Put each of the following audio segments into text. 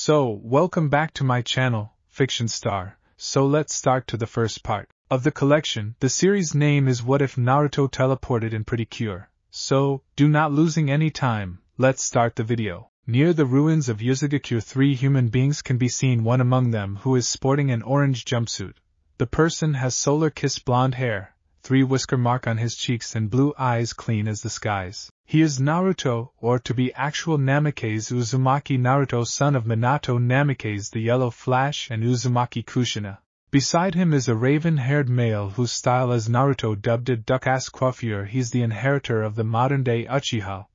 So, welcome back to my channel, Fiction Star. So let's start to the first part of the collection. The series name is What If Naruto Teleported in Pretty Cure. So, do not losing any time, let's start the video. Near the ruins of Yuzugakure, 3 human beings can be seen, one among them who is sporting an orange jumpsuit. The person has solar-kissed blonde hair, 3 whisker mark on his cheeks and blue eyes clean as the skies. He is Naruto, or to be actual Namikaze Uzumaki Naruto, son of Minato Namikaze the Yellow Flash and Uzumaki Kushina. Beside him is a raven-haired male whose style as Naruto dubbed a duck-ass coiffure. He's the inheritor of the modern-day Uchiha,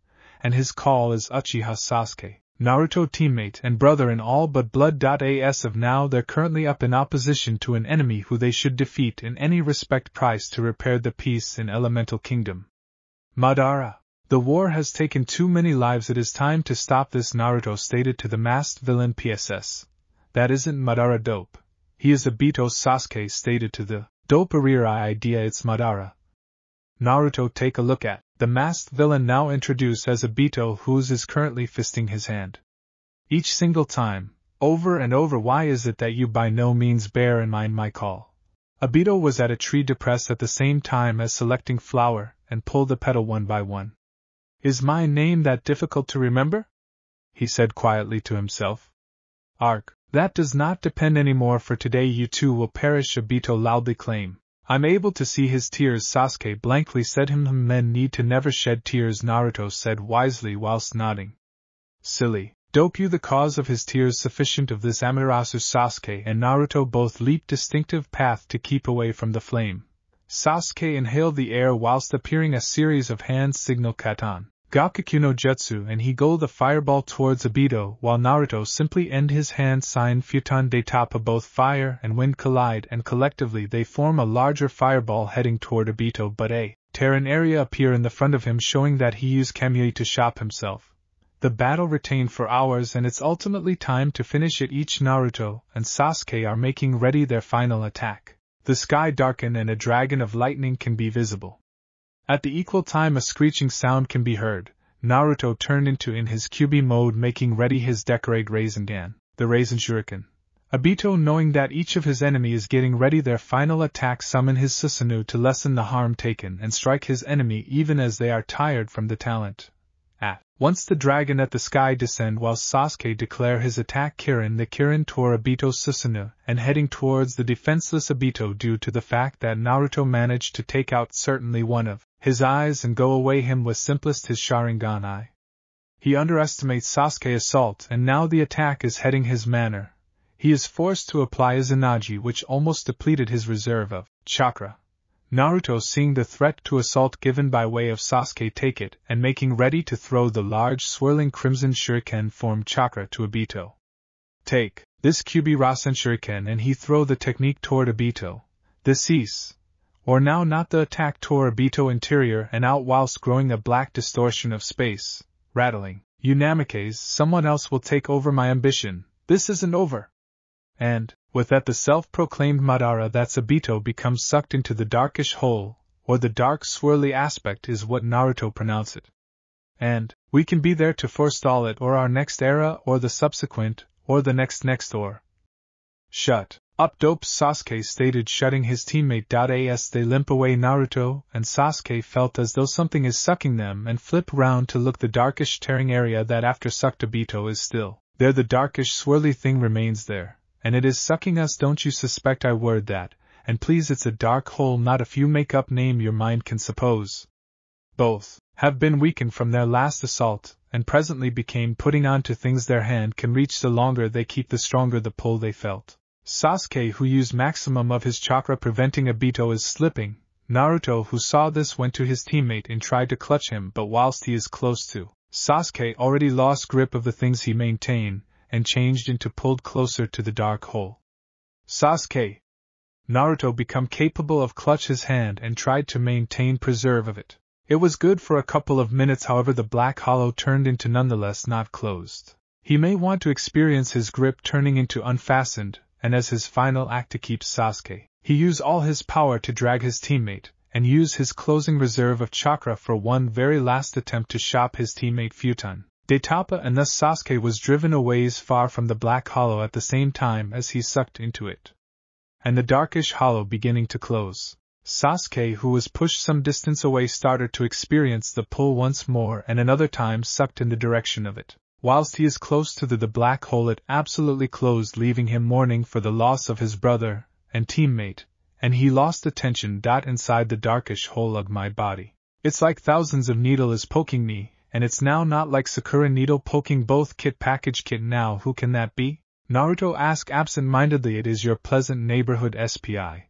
and his call is Uchiha Sasuke. Naruto teammate and brother in all but blood. As of now, they're currently up in opposition to an enemy who they should defeat in any respect price to repair the peace in Elemental Kingdom. Madara. The war has taken too many lives. It is time to stop this, Naruto stated to the masked villain PSS. That isn't Madara dope. He is Obito. Sasuke stated to the dope idea. It's Madara. Naruto, take a look at the masked villain now introduced as Obito, whose is currently fisting his hand. Each single time, over and over. Why is it that you by no means bear in mind my call? Obito was at a tree, depressed at the same time as selecting flower, and pulled the petal one by one. Is my name that difficult to remember? He said quietly to himself. Arc, that does not depend anymore, for today you too will perish, Obito loudly claimed. I'm able to see his tears, Sasuke blankly said. Men need to never shed tears, Naruto said wisely whilst nodding. Silly, dope you the cause of his tears sufficient of this Amaterasu. Sasuke and Naruto both leaped distinctive path to keep away from the flame. Sasuke inhaled the air whilst appearing a series of hand signal katan, Gakuku no Jutsu, and he gold the fireball towards Obito, while Naruto simply end his hand sign Futan de Tapa. Both fire and wind collide and collectively they form a larger fireball heading toward Obito, but a Terran area appear in the front of him, showing that he used Kamui to shop himself. The battle retained for hours, and it's ultimately time to finish it. Each Naruto and Sasuke are making ready their final attack. The sky darkened and a dragon of lightning can be visible. At the equal time a screeching sound can be heard. Naruto turned into in his QB mode, making ready his Decorate Rasengan, the Raisin Shuriken. Obito, knowing that each of his enemy is getting ready their final attack, summon his Susanoo to lessen the harm taken and strike his enemy even as they are tired from the talent. Once the dragon at the sky descend, while Sasuke declare his attack Kirin. The Kirin tore Obito's Susanoo and heading towards the defenseless Obito due to the fact that Naruto managed to take out certainly one of his eyes and go away him with simplest his Sharingan eye. He underestimates Sasuke's assault, and now the attack is heading his manner. He is forced to apply his Izanagi, which almost depleted his reserve of chakra. Naruto, seeing the threat to assault given by way of Sasuke, take it and making ready to throw the large swirling crimson shuriken formed chakra to Obito. Take this Kyuubi Rasen shuriken, and he throw the technique toward Obito. The cease, or now not the attack, tore Obito interior and out whilst growing a black distortion of space, rattling. You Namikaze, someone else will take over my ambition. This isn't over. And with that the self-proclaimed Madara, that's Obito, becomes sucked into the darkish hole, or the dark swirly aspect is what Naruto pronounce it. And we can be there to forestall it, or our next era, or the subsequent, or the next or. Shut up, dope, Sasuke stated, shutting his teammate. As they limp away, Naruto and Sasuke felt as though something is sucking them and flip round to look. The darkish tearing area that after sucked Obito is still there. The darkish swirly thing remains there. And it is sucking us, don't you suspect? I word that, and please, it's a dark hole, not a few make-up name your mind can suppose. Both have been weakened from their last assault, and presently became putting on to things their hand can reach. The longer they keep, the stronger the pull they felt. Sasuke, who used maximum of his chakra preventing Obito is slipping. Naruto, who saw this, went to his teammate and tried to clutch him, but whilst he is close to Sasuke, already lost grip of the things he maintained, and changed into pulled closer to the dark hole. Sasuke! Naruto become capable of clutch his hand and tried to maintain preserve of it. It was good for a couple of minutes, however the black hollow turned into nonetheless not closed. He may want to experience his grip turning into unfastened, and as his final act to keep Sasuke, he used all his power to drag his teammate, and use his closing reserve of chakra for one very last attempt to shop his teammate Futan. Detapa, and thus Sasuke was driven a ways far from the black hollow at the same time as he sucked into it. And the darkish hollow beginning to close. Sasuke, who was pushed some distance away, started to experience the pull once more and another time sucked in the direction of it. Whilst he is close to the black hole, it absolutely closed, leaving him mourning for the loss of his brother and teammate, and he lost attention. Inside the darkish hole of my body. It's like thousands of needle is poking me, and it's now not like Sakura needle poking both. Kit package kit now, who can that be? Naruto asked absent-mindedly. It is your pleasant neighborhood SPI.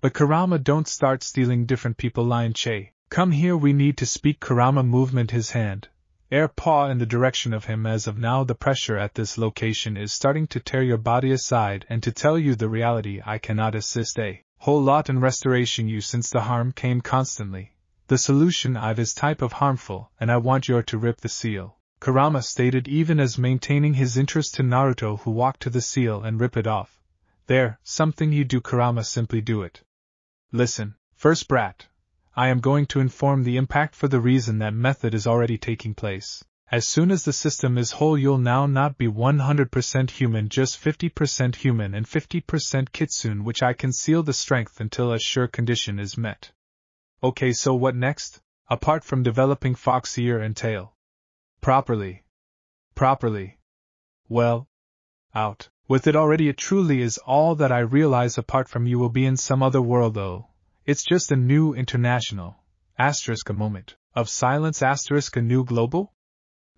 But Kurama, don't start stealing different people. Lion Che, come here, we need to speak. Kurama movement his hand, air paw in the direction of him. As of now the pressure at this location is starting to tear your body aside, and to tell you the reality, I cannot assist a whole lot in restoration you since the harm came constantly. The solution I've is type of harmful, and I want you to rip the seal, Kurama stated, even as maintaining his interest to Naruto, who walked to the seal and rip it off. There, something you do, Kurama, simply do it. Listen, first brat. I am going to inform the impact for the reason that method is already taking place. As soon as the system is whole, you'll now not be 100% human, just 50% human and 50% kitsune, which I can seal the strength until a sure condition is met. Okay, so what next? Apart from developing fox ear and tail. Properly. Well, out with it already. It truly is all that I realize. Apart from you will be in some other world though. It's just a new international. A moment of silence. A new global?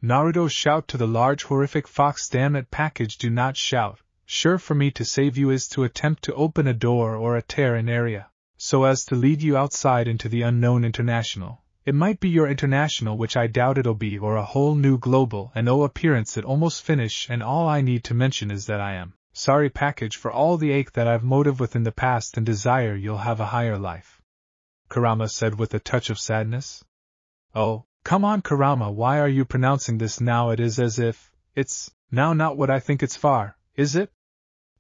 Naruto shout to the large horrific fox. Damn it, package, do not shout. Sure, for me to save you is to attempt to open a door or a tear an area, so as to lead you outside into the unknown international. It might be your international, which I doubt it'll be, or a whole new global. And oh, appearance, it almost finish, and all I need to mention is that I am sorry, package, for all the ache that I've motive within the past, and desire you'll have a higher life, Kurama said with a touch of sadness. Oh, come on, Kurama, why are you pronouncing this now? It is as if it's now not what I think it's far, is it?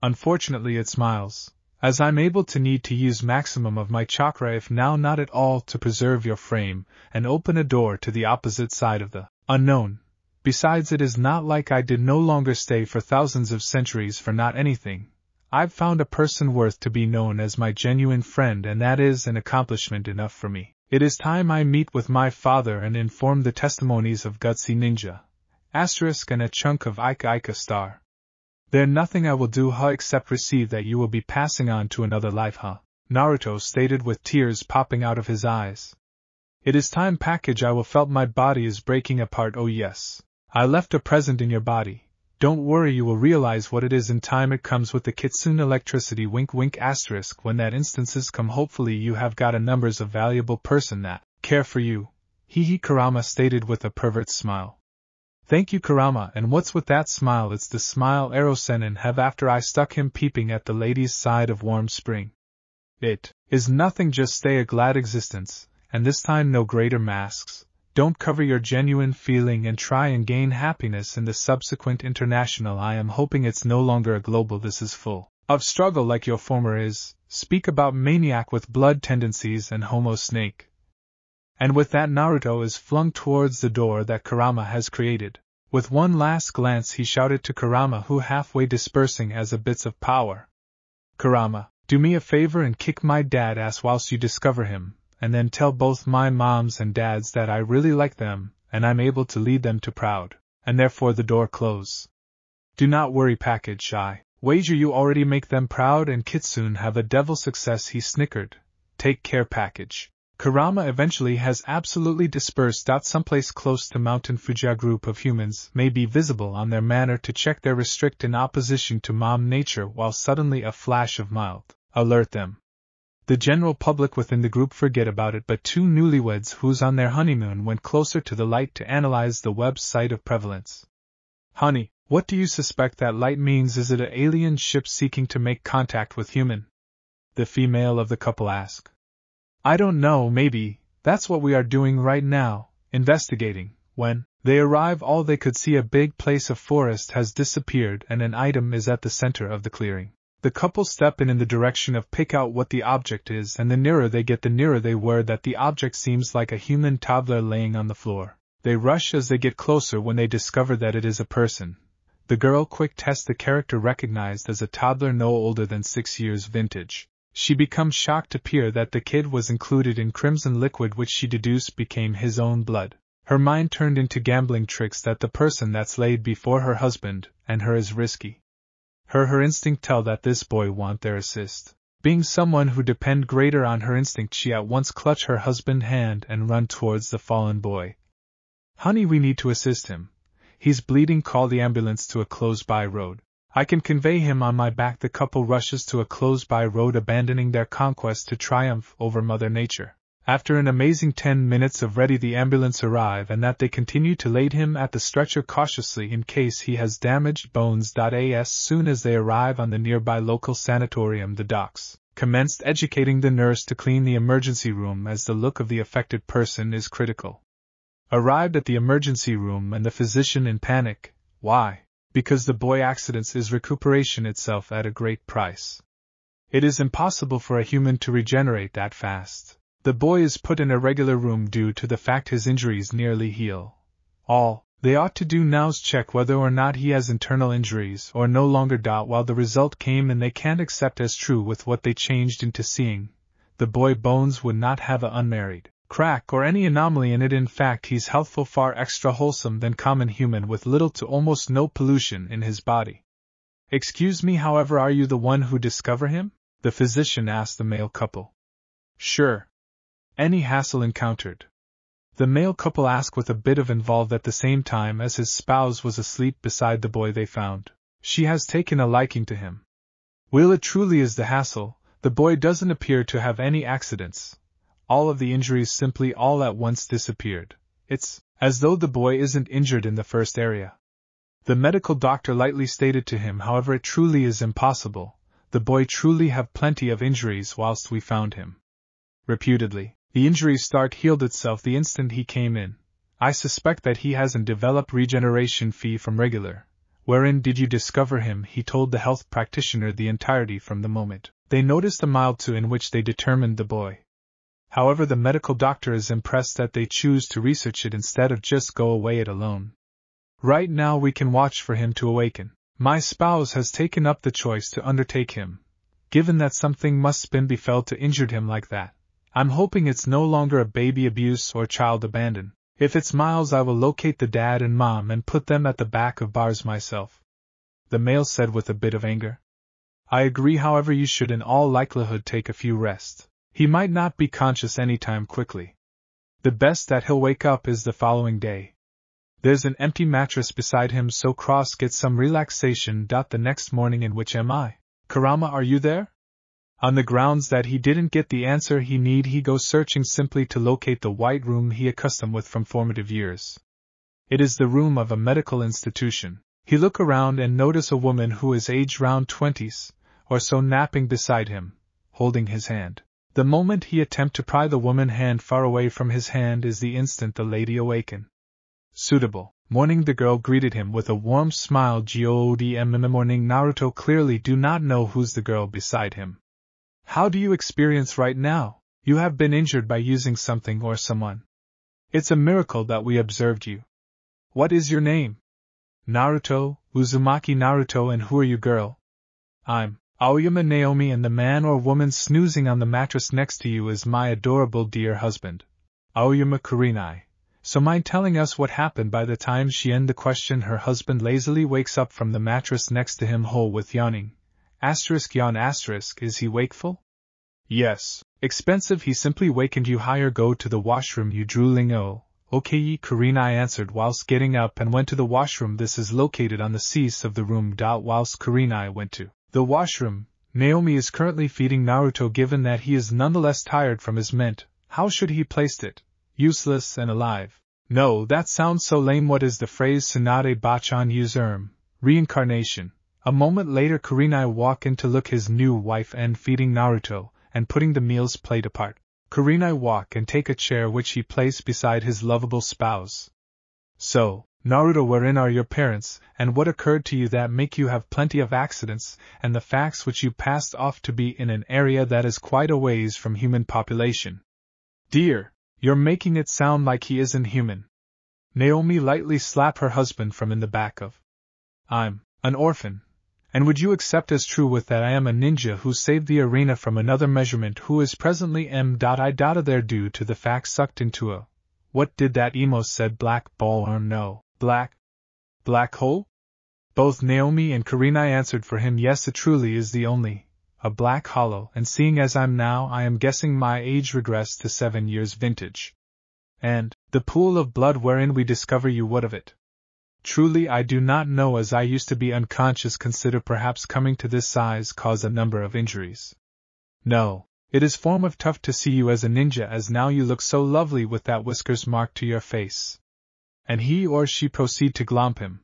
Unfortunately, it smiles, as I'm able to need to use maximum of my chakra, if now not at all, to preserve your frame and open a door to the opposite side of the unknown. Besides, it is not like I did no longer stay for thousands of centuries for not anything. I've found a person worth to be known as my genuine friend, and that is an accomplishment enough for me. It is time I meet with my father and inform the testimonies of Gutsy Ninja. And a chunk of Ika star. There nothing I will do, except receive that you will be passing on to another life, Naruto stated with tears popping out of his eyes. It is time, package, I will felt my body is breaking apart. Oh yes. I left a present in your body. Don't worry, you will realize what it is in time. It comes with the kitsune electricity. Wink wink. When that instances come, hopefully you have got a numbers of valuable person that care for you. Hee Kurama stated with a pervert smile. Thank you, Kurama, and what's with that smile? It's the smile Erosenin have after I stuck him peeping at the lady's side of warm spring. It is nothing, just stay a glad existence, and this time no greater masks. Don't cover your genuine feeling and try and gain happiness in the subsequent international. I am hoping it's no longer a global. This is full of struggle like your former is. Speak about maniac with blood tendencies and homo snake. And with that, Naruto is flung towards the door that Kurama has created. With one last glance he shouted to Kurama, who halfway dispersing as a bits of power. Kurama, do me a favor and kick my dad ass whilst you discover him, and then tell both my moms and dads that I really like them, and I'm able to lead them to proud, and therefore the door close. Do not worry, package, I wager you already make them proud and kitsune have a devil success, he snickered. Take care, package. Kurama eventually has absolutely dispersed out someplace close to Mountain Fuji. A group of humans may be visible on their manner to check their restrict in opposition to mom nature, while suddenly a flash of mild alert them. The general public within the group forget about it, but two newlyweds who's on their honeymoon went closer to the light to analyze the website of prevalence. Honey, what do you suspect that light means? Is it an alien ship seeking to make contact with human? The female of the couple asked. I don't know, maybe. That's what we are doing right now, investigating. When they arrive, all they could see a big place of forest has disappeared and an item is at the center of the clearing. The couple step in the direction of pick out what the object is, and the nearer they get, the nearer they were that the object seems like a human toddler laying on the floor. They rush as they get closer when they discover that it is a person. The girl quick tests the character recognized as a toddler no older than 6 years vintage. She becomes shocked to hear that the kid was included in crimson liquid which she deduced became his own blood. Her mind turned into gambling tricks that the person that's laid before her husband and her is risky. Her instinct tell that this boy want their assist. Being someone who depend greater on her instinct, she at once clutch her husband's hand and run towards the fallen boy. Honey, we need to assist him. He's bleeding, call the ambulance to a close-by road. I can convey him on my back. The couple rushes to a close-by road, abandoning their conquest to triumph over Mother Nature. After an amazing 10 minutes of ready, the ambulance arrive and that they continue to lay him at the stretcher cautiously in case he has damaged bones. As soon as they arrive on the nearby local sanatorium, the docs commenced educating the nurse to clean the emergency room as the look of the affected person is critical. Arrived at the emergency room and the physician in panic. Why? Because the boy accidents is recuperation itself at a great price. It is impossible for a human to regenerate that fast. The boy is put in a regular room due to the fact his injuries nearly heal. All they ought to do now is check whether or not he has internal injuries or no longer. While the result came and they can't accept as true with what they changed into seeing, the boy bones would not have a unmarried crack or any anomaly in it. In fact, he's healthful, far extra wholesome than common human, with little to almost no pollution in his body. Excuse me, however, are you the one who discover him? The physician asked the male couple. Sure. Any hassle encountered? The male couple asked with a bit of involved at the same time as his spouse was asleep beside the boy they found. She has taken a liking to him. Well, it truly is the hassle. The boy doesn't appear to have any accidents. All of the injuries simply all at once disappeared. It's as though the boy isn't injured in the first area. The medical doctor lightly stated to him, however, it truly is impossible. The boy truly have plenty of injuries whilst we found him. Reputedly, the injury healed itself the instant he came in. I suspect that he hasn't developed regeneration fee from regular. Wherein did you discover him? He told the health practitioner the entirety from the moment they noticed the mild to in which they determined the boy. However, the medical doctor is impressed that they choose to research it instead of just go away it alone. Right now we can watch for him to awaken. My spouse has taken up the choice to undertake him. Given that something must been befell to injured him like that, I'm hoping it's no longer a baby abuse or child abandon. If it's Miles, I will locate the dad and mom and put them at the back of bars myself. The male said with a bit of anger. I agree, however, you should in all likelihood take a few rest. He might not be conscious anytime quickly. The best that he'll wake up is the following day. There's an empty mattress beside him, so Cross gets some relaxation. The next morning, in which am I? Kurama, are you there? On the grounds that he didn't get the answer he goes searching simply to locate the white room he accustomed with from formative years. It is the room of a medical institution. He look around and notice a woman who is aged round 20s, or so, napping beside him, holding his hand. The moment he attempt to pry the woman hand far away from his hand is the instant the lady awaken. Suitable morning, the girl greeted him with a warm smile. Good morning, Naruto clearly do not know who's the girl beside him. How do you experience right now? You have been injured by using something or someone. It's a miracle that we observed you. What is your name? Naruto, Uzumaki Naruto. And who are you, girl? I'm Aoyama Naomi, and the man or woman snoozing on the mattress next to you is my adorable dear husband, Aoyama Kurenai. So mind telling us what happened? By the time she end the question, her husband lazily wakes up from the mattress next to him, whole with yawning. Yawn. Is he wakeful? Yes. Expensive. He simply wakened you higher. Go to the washroom, you drooling. Oh, okay, Kurenai answered whilst getting up and went to the washroom. This is located on the cease of the room. Whilst Kurenai went to the washroom, Naomi is currently feeding Naruto. Given that he is nonetheless tired from his mint, how should he place it? Useless and alive. No, that sounds so lame. What is the phrase? Tsunade bachan userm. Reincarnation. A moment later, Kurenai walk in to look his new wife and feeding Naruto, and putting the meals plate apart. Kurenai walk and take a chair which he placed beside his lovable spouse. So, Naruto, wherein are your parents, and what occurred to you that make you have plenty of accidents, and the facts which you passed off to be in an area that is quite a ways from human population? Dear, you're making it sound like he isn't human. Naomi lightly slapped her husband from in the back of. I'm an orphan. And would you accept as true with that I am a ninja who saved the arena from another measurement who is presently M.I. there due to the fact sucked into a. What did that emo said black ball or no, black hole? Both Naomi and Karina answered for him yes it truly is the only, a black hollow and seeing as I'm now I am guessing my age regressed to 7 years vintage. And, the pool of blood wherein we discover you what of it? Truly I do not know as I used to be unconscious consider perhaps coming to this size caused a number of injuries. No, it is form of tough to see you as a ninja as now you look so lovely with that whiskers mark to your face. And he or she proceed to glomp him.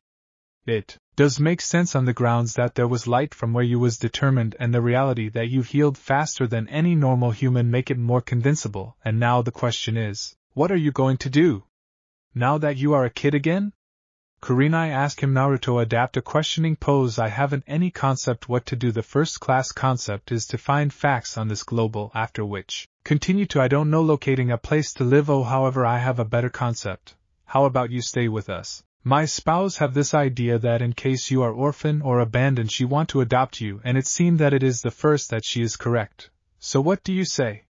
It does make sense on the grounds that there was light from where you was determined and the reality that you healed faster than any normal human make it more convincible and now the question is, what are you going to do? Now that you are a kid again? Karina asked him. Naruto adapt a questioning pose. I haven't any concept what to do. The first class concept is to find facts on this global after which continue to I don't know locating a place to live. Oh however I have a better concept. How about you stay with us? My spouse have this idea that in case you are orphan or abandoned she want to adopt you and it seemed that it is the first that she is correct. So what do you say?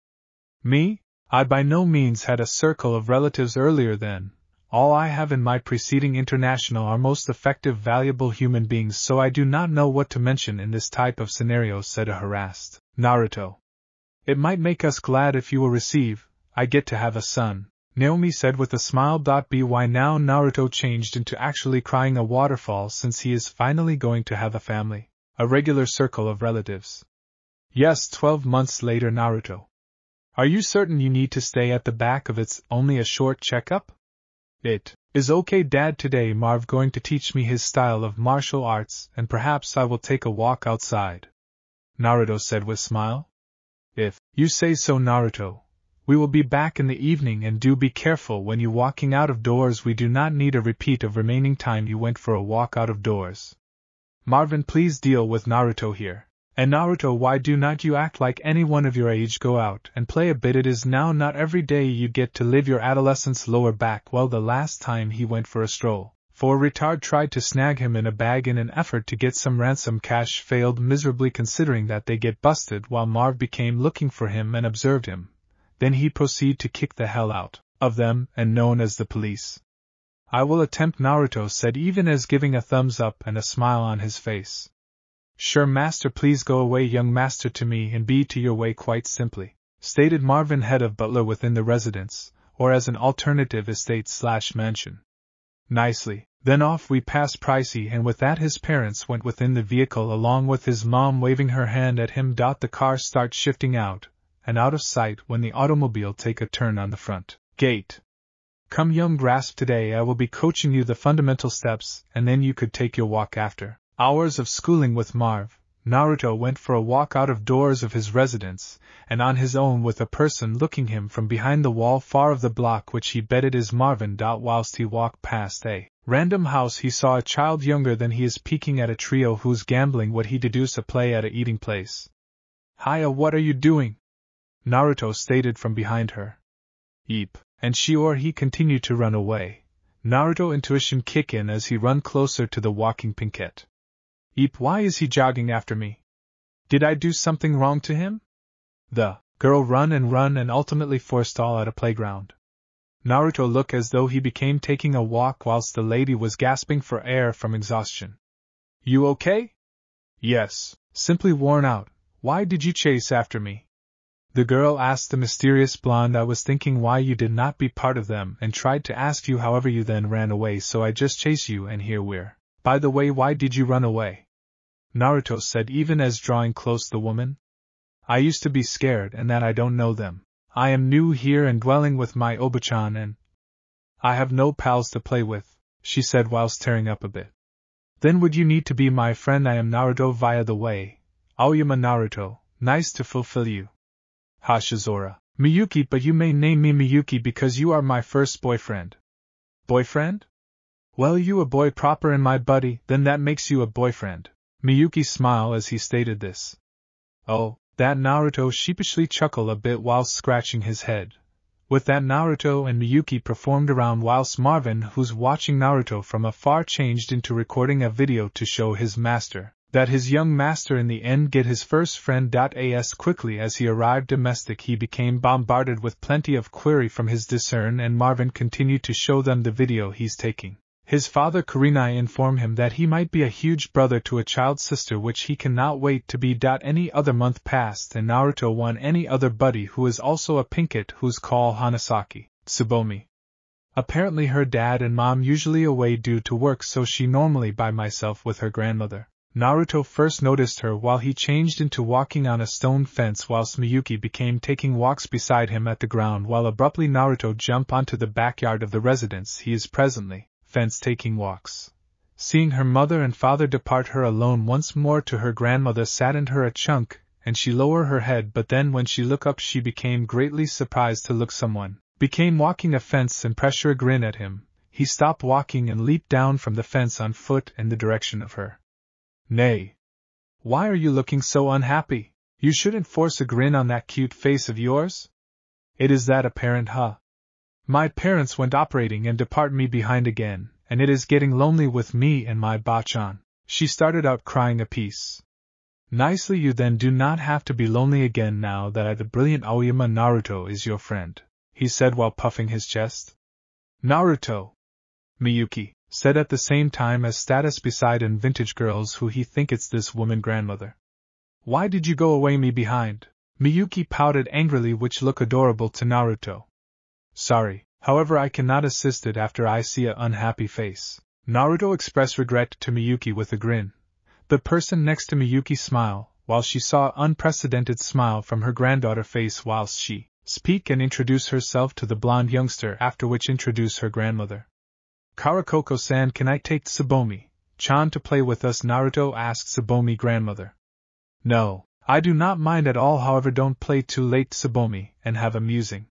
Me? I by no means had a circle of relatives earlier then. All I have in my preceding international are most effective valuable human beings so I do not know what to mention in this type of scenario said a harassed Naruto. It might make us glad if you will receive, I get to have a son, Naomi said with a smile. By now Naruto changed into actually crying a waterfall since he is finally going to have a family, a regular circle of relatives. Yes 12 months later Naruto. Are you certain you need to stay at the back of it's only a short checkup? It is okay Dad today Marv going to teach me his style of martial arts and perhaps I will take a walk outside. Naruto said with smile. If you say so Naruto. We will be back in the evening and do be careful when you walking out of doors we do not need a repeat of remaining time you went for a walk out of doors. Marvin please deal with Naruto here. And Naruto why do not you act like anyone of your age go out and play a bit it is now not every day you get to live your adolescence lower back well the last time he went for a stroll, for a retard tried to snag him in a bag in an effort to get some ransom cash failed miserably considering that they get busted while Marv became looking for him and observed him, then he proceed to kick the hell out of them and known as the police. I will attempt Naruto said even as giving a thumbs up and a smile on his face. Sure master please go away young master to me and be to your way quite simply, stated Marvin head of butler within the residence, or as an alternative estate/mansion. Nicely, then off we passed Preety and with that his parents went within the vehicle along with his mom waving her hand at him. The car start shifting out of sight when the automobile take a turn on the front gate. Come young grasp today I will be coaching you the fundamental steps and then you could take your walk after hours of schooling with Marv. Naruto went for a walk out of doors of his residence, and on his own with a person looking him from behind the wall far of the block which he betted is Marvin. Whilst he walked past a random house he saw a child younger than he is peeking at a trio who's gambling what he deduced a play at a eating place. Hiya what are you doing? Naruto stated from behind her. Eep, and she or he continued to run away. Naruto intuition kick in as he run closer to the walking pinkette. Eep why is he jogging after me? Did I do something wrong to him? The girl run and ultimately forestall at a playground. Naruto looked as though he became taking a walk whilst the lady was gasping for air from exhaustion. You okay? Yes, simply worn out. Why did you chase after me? The girl asked the mysterious blonde. I was thinking why you did not be part of them and tried to ask you however you then ran away so I just chased you and here we're. By the way why did you run away? Naruto said even as drawing close the woman. I used to be scared and that I don't know them. I am new here and dwelling with my Obachan and I have no pals to play with, she said whilst tearing up a bit. Then would you need to be my friend? I am Naruto via the way. Aoyama Naruto, nice to fulfill you. Hashizora, Miyuki but you may name me Miyuki because you are my first boyfriend. Boyfriend? Well you a boy proper and my buddy, then that makes you a boyfriend. Miyuki smiled as he stated this. Oh, that Naruto sheepishly chuckled a bit whilst scratching his head. With that, Naruto and Miyuki performed around whilst Marvin, who's watching Naruto from afar, changed into recording a video to show his master that his young master in the end get his first friend. As quickly as he arrived domestic, he became bombarded with plenty of query from his discern, and Marvin continued to show them the video he's taking. His father Kurenai informed him that he might be a huge brother to a child sister which he cannot wait to be. Any other month passed and Naruto won any other buddy who is also a pinkett who's called Hanasaki, Tsubomi. Apparently her dad and mom usually away due to work, so she normally by myself with her grandmother. Naruto first noticed her while he changed into walking on a stone fence, whilst Miyuki became taking walks beside him at the ground, while abruptly Naruto jumped onto the backyard of the residence he is presently fence taking walks. Seeing her mother and father depart her alone once more to her grandmother saddened her a chunk, and she lowered her head, but then when she looked up she became greatly surprised to look someone became walking a fence and pressure a grin at him. He stopped walking and leaped down from the fence on foot in the direction of her. Nay. Why are you looking so unhappy? You shouldn't force a grin on that cute face of yours. It is that apparent, huh? My parents went operating and depart me behind again, and it is getting lonely with me and my bachan. She started out crying a piece. Nicely, you then do not have to be lonely again now that the brilliant Aoyama Naruto is your friend, he said while puffing his chest. Naruto, Miyuki said at the same time as status beside in vintage girls who he think it's this woman grandmother. Why did you go away me behind? Miyuki pouted angrily, which looked adorable to Naruto. Sorry, however I cannot assist it after I see a unhappy face. Naruto expressed regret to Miyuki with a grin. The person next to Miyuki smiled, while she saw unprecedented smile from her granddaughter face whilst she speak and introduce herself to the blonde youngster, after which introduce her grandmother. Karakoko-san, can I take Tsubomi-chan to play with us? Naruto asked Tsubomi grandmother. No, I do not mind at all, however don't play too late, Tsubomi, and have amusing.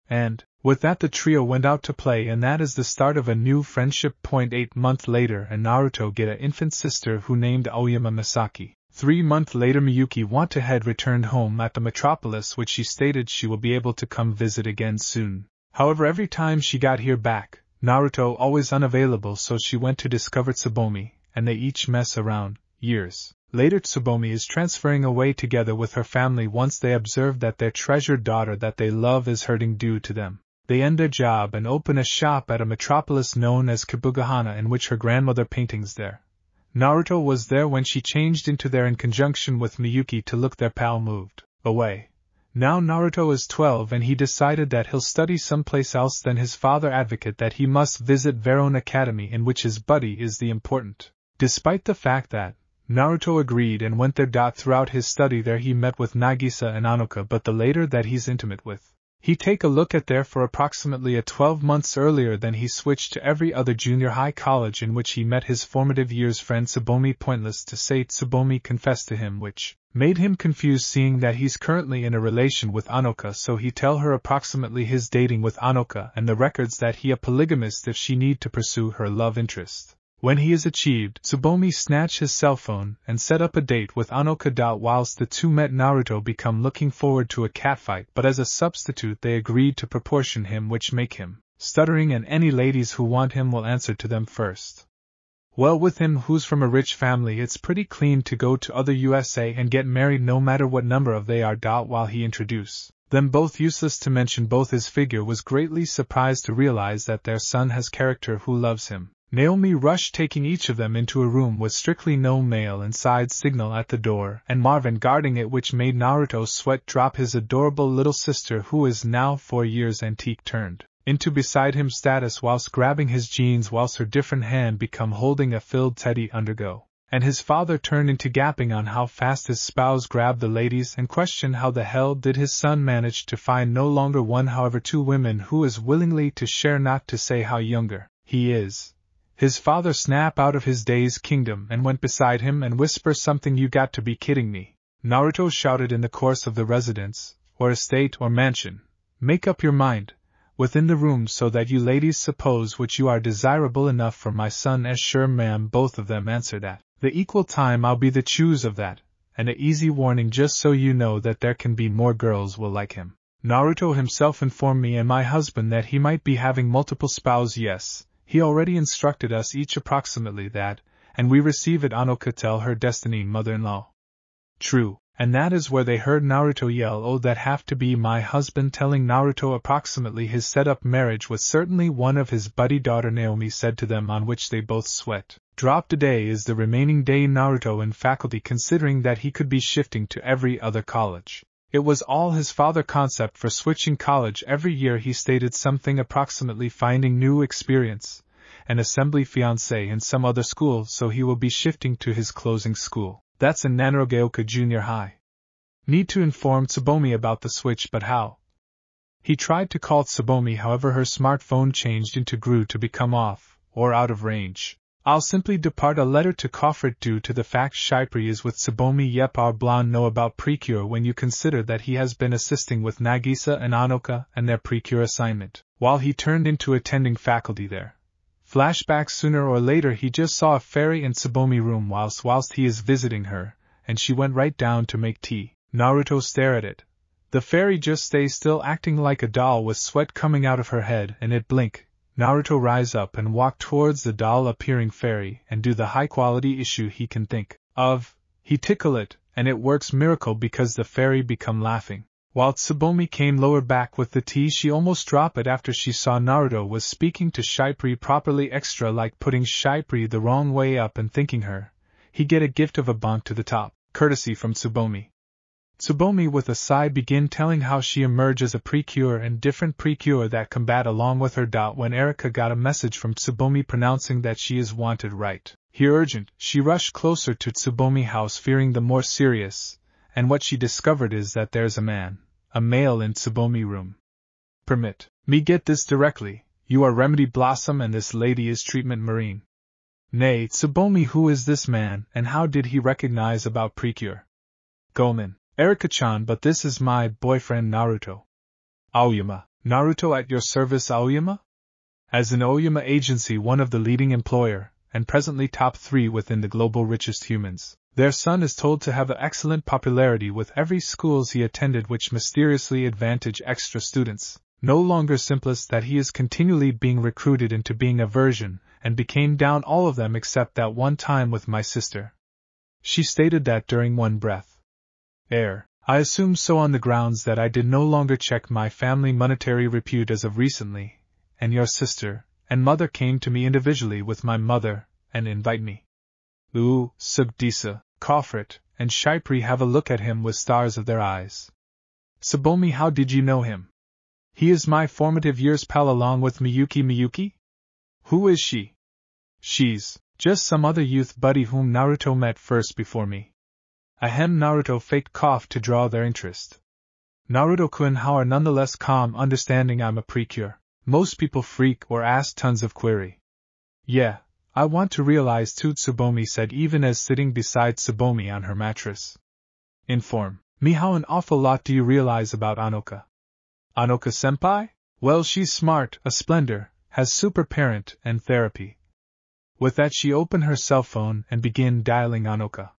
And, with that the trio went out to play, and that is the start of a new friendship. 8 months later and Naruto get an infant sister who named Aoyama Misaki. 3 months later Miyuki want to head returned home at the metropolis, which she stated she will be able to come visit again soon. However, every time she got here back, Naruto always unavailable, so she went to discover Tsubomi, and they each mess around. Years later Tsubomi is transferring away together with her family once they observe that their treasured daughter that they love is hurting due to them. They end their job and open a shop at a metropolis known as Kabugahana, in which her grandmother paintings there. Naruto was there when she changed into there in conjunction with Miyuki to look their pal moved away. Now Naruto is 12 and he decided that he'll study someplace else. Then his father advocate that he must visit Veron Academy, in which his buddy is the important. Despite the fact that Naruto agreed and went there. Throughout his study there he met with Nagisa and Anoka, but the later that he's intimate with. He take a look at there for approximately 12 months earlier. Then he switched to every other junior high college in which he met his formative years friend Tsubomi. Pointless to say, Tsubomi confessed to him, which made him confused, seeing that he's currently in a relation with Anoka, so he tell her approximately his dating with Anoka and the records that he a polygamist if she need to pursue her love interest. When he is achieved, Tsubomi snatch his cell phone and set up a date with Anoka. Whilst the two met, Naruto become looking forward to a catfight, but as a substitute they agreed to proportion him, which make him stuttering, and any ladies who want him will answer to them first. Well, with him who's from a rich family, it's pretty clean to go to other USA and get married no matter what number of they are. While he introduced them both, useless to mention both, his figure was greatly surprised to realize that their son has character who loves him. Naomi rushed, taking each of them into a room with strictly no male inside signal at the door, and Marvin guarding it, which made Naruto sweat drop. His adorable little sister, who is now 4 years antique, turned into beside him status whilst grabbing his jeans, whilst her different hand become holding a filled teddy undergo. And his father turned into gapping on how fast his spouse grabbed the ladies and questioned how the hell did his son manage to find no longer one, however 2 women who is willingly to share, not to say how younger he is. His father snapped out of his dazed kingdom and went beside him and whispered something. You got to be kidding me. Naruto shouted in the course of the residence, or estate or mansion. Make up your mind, within the room, so that you ladies suppose which you are desirable enough for my son. As sure ma'am, both of them answered at the equal time. I'll be the choose of that, and a easy warning just so you know that there can be more girls will like him. Naruto himself informed me and my husband that he might be having multiple spouses. Yes, he already instructed us each approximately that, and we receive it Anoka tell her destined mother-in-law. True, and that is where they heard Naruto yell, oh that have to be my husband telling Naruto approximately his set-up marriage was certainly one of his buddy daughter Naomi said to them, on which they both sweat. Dropped a day is the remaining day Naruto in faculty considering that he could be shifting to every other college. It was all his father concept for switching college every year. He stated something approximately finding new experience, an assembly fiancé in some other school, so he will be shifting to his closing school. That's in Nanarogaoka Junior High. Need to inform Tsubomi about the switch, but how? He tried to call Tsubomi, however her smartphone changed into grew to become off, or out of range. I'll simply depart a letter to Kofrit due to the fact Shipri is with Tsubomi. Yep, our blonde know about Precure when you consider that he has been assisting with Nagisa and Anoka and their Precure assignment, while he turned into attending faculty there. Flashback, sooner or later he just saw a fairy in Tsubomi room whilst he is visiting her, and she went right down to make tea. Naruto stare at it. The fairy just stays still acting like a doll with sweat coming out of her head, and it blink. Naruto rise up and walk towards the doll appearing fairy and do the high quality issue he can think of. He tickle it, and it works miracle because the fairy become laughing. While Tsubomi came lower back with the tea, she almost dropped it after she saw Naruto was speaking to Shipri properly, extra like putting Shipri the wrong way up and thinking her. He get a gift of a bonk to the top, courtesy from Tsubomi. Tsubomi with a sigh begin telling how she emerged as a Precure and different Precure that combat along with her. When Erika got a message from Tsubomi pronouncing that she is wanted right here urgent, she rushed closer to Tsubomi house fearing the more serious, and what she discovered is that there's a male in Tsubomi room. Permit me get this directly, you are Remedy Blossom and this lady is Treatment Marine. Nay, Tsubomi, who is this man and how did he recognize about Precure? Gomen. Erika-chan, but this is my boyfriend Naruto. Aoyama. Naruto at your service. Aoyama? As an Aoyama agency, one of the leading employer, and presently top 3 within the global richest humans. Their son is told to have an excellent popularity with every schools he attended, which mysteriously advantage extra students. No longer simplest that he is continually being recruited into being a version, and became down all of them except that one time with my sister. She stated that during one breath. I assume so on the grounds that I did no longer check my family monetary repute as of recently, and your sister and mother came to me individually with my mother, and invite me. Subdisa, Kofrit, and Shipri have a look at him with stars of their eyes. Tsubomi, how did you know him? He is my formative years pal along with Miyuki. Who is she? She's just some other youth buddy whom Naruto met first before me. Ahem. Naruto faked cough to draw their interest. Naruto-kun, how are nonetheless calm, understanding I'm a Precure. Most people freak or ask tons of query. Yeah, I want to realize too, Tsubomi said even as sitting beside Tsubomi on her mattress. Inform me, how an awful lot do you realize about Anoka? Anoka-senpai? Well, she's smart, a splendor, has super parent and therapy. With that she opened her cell phone and began dialing Anoka.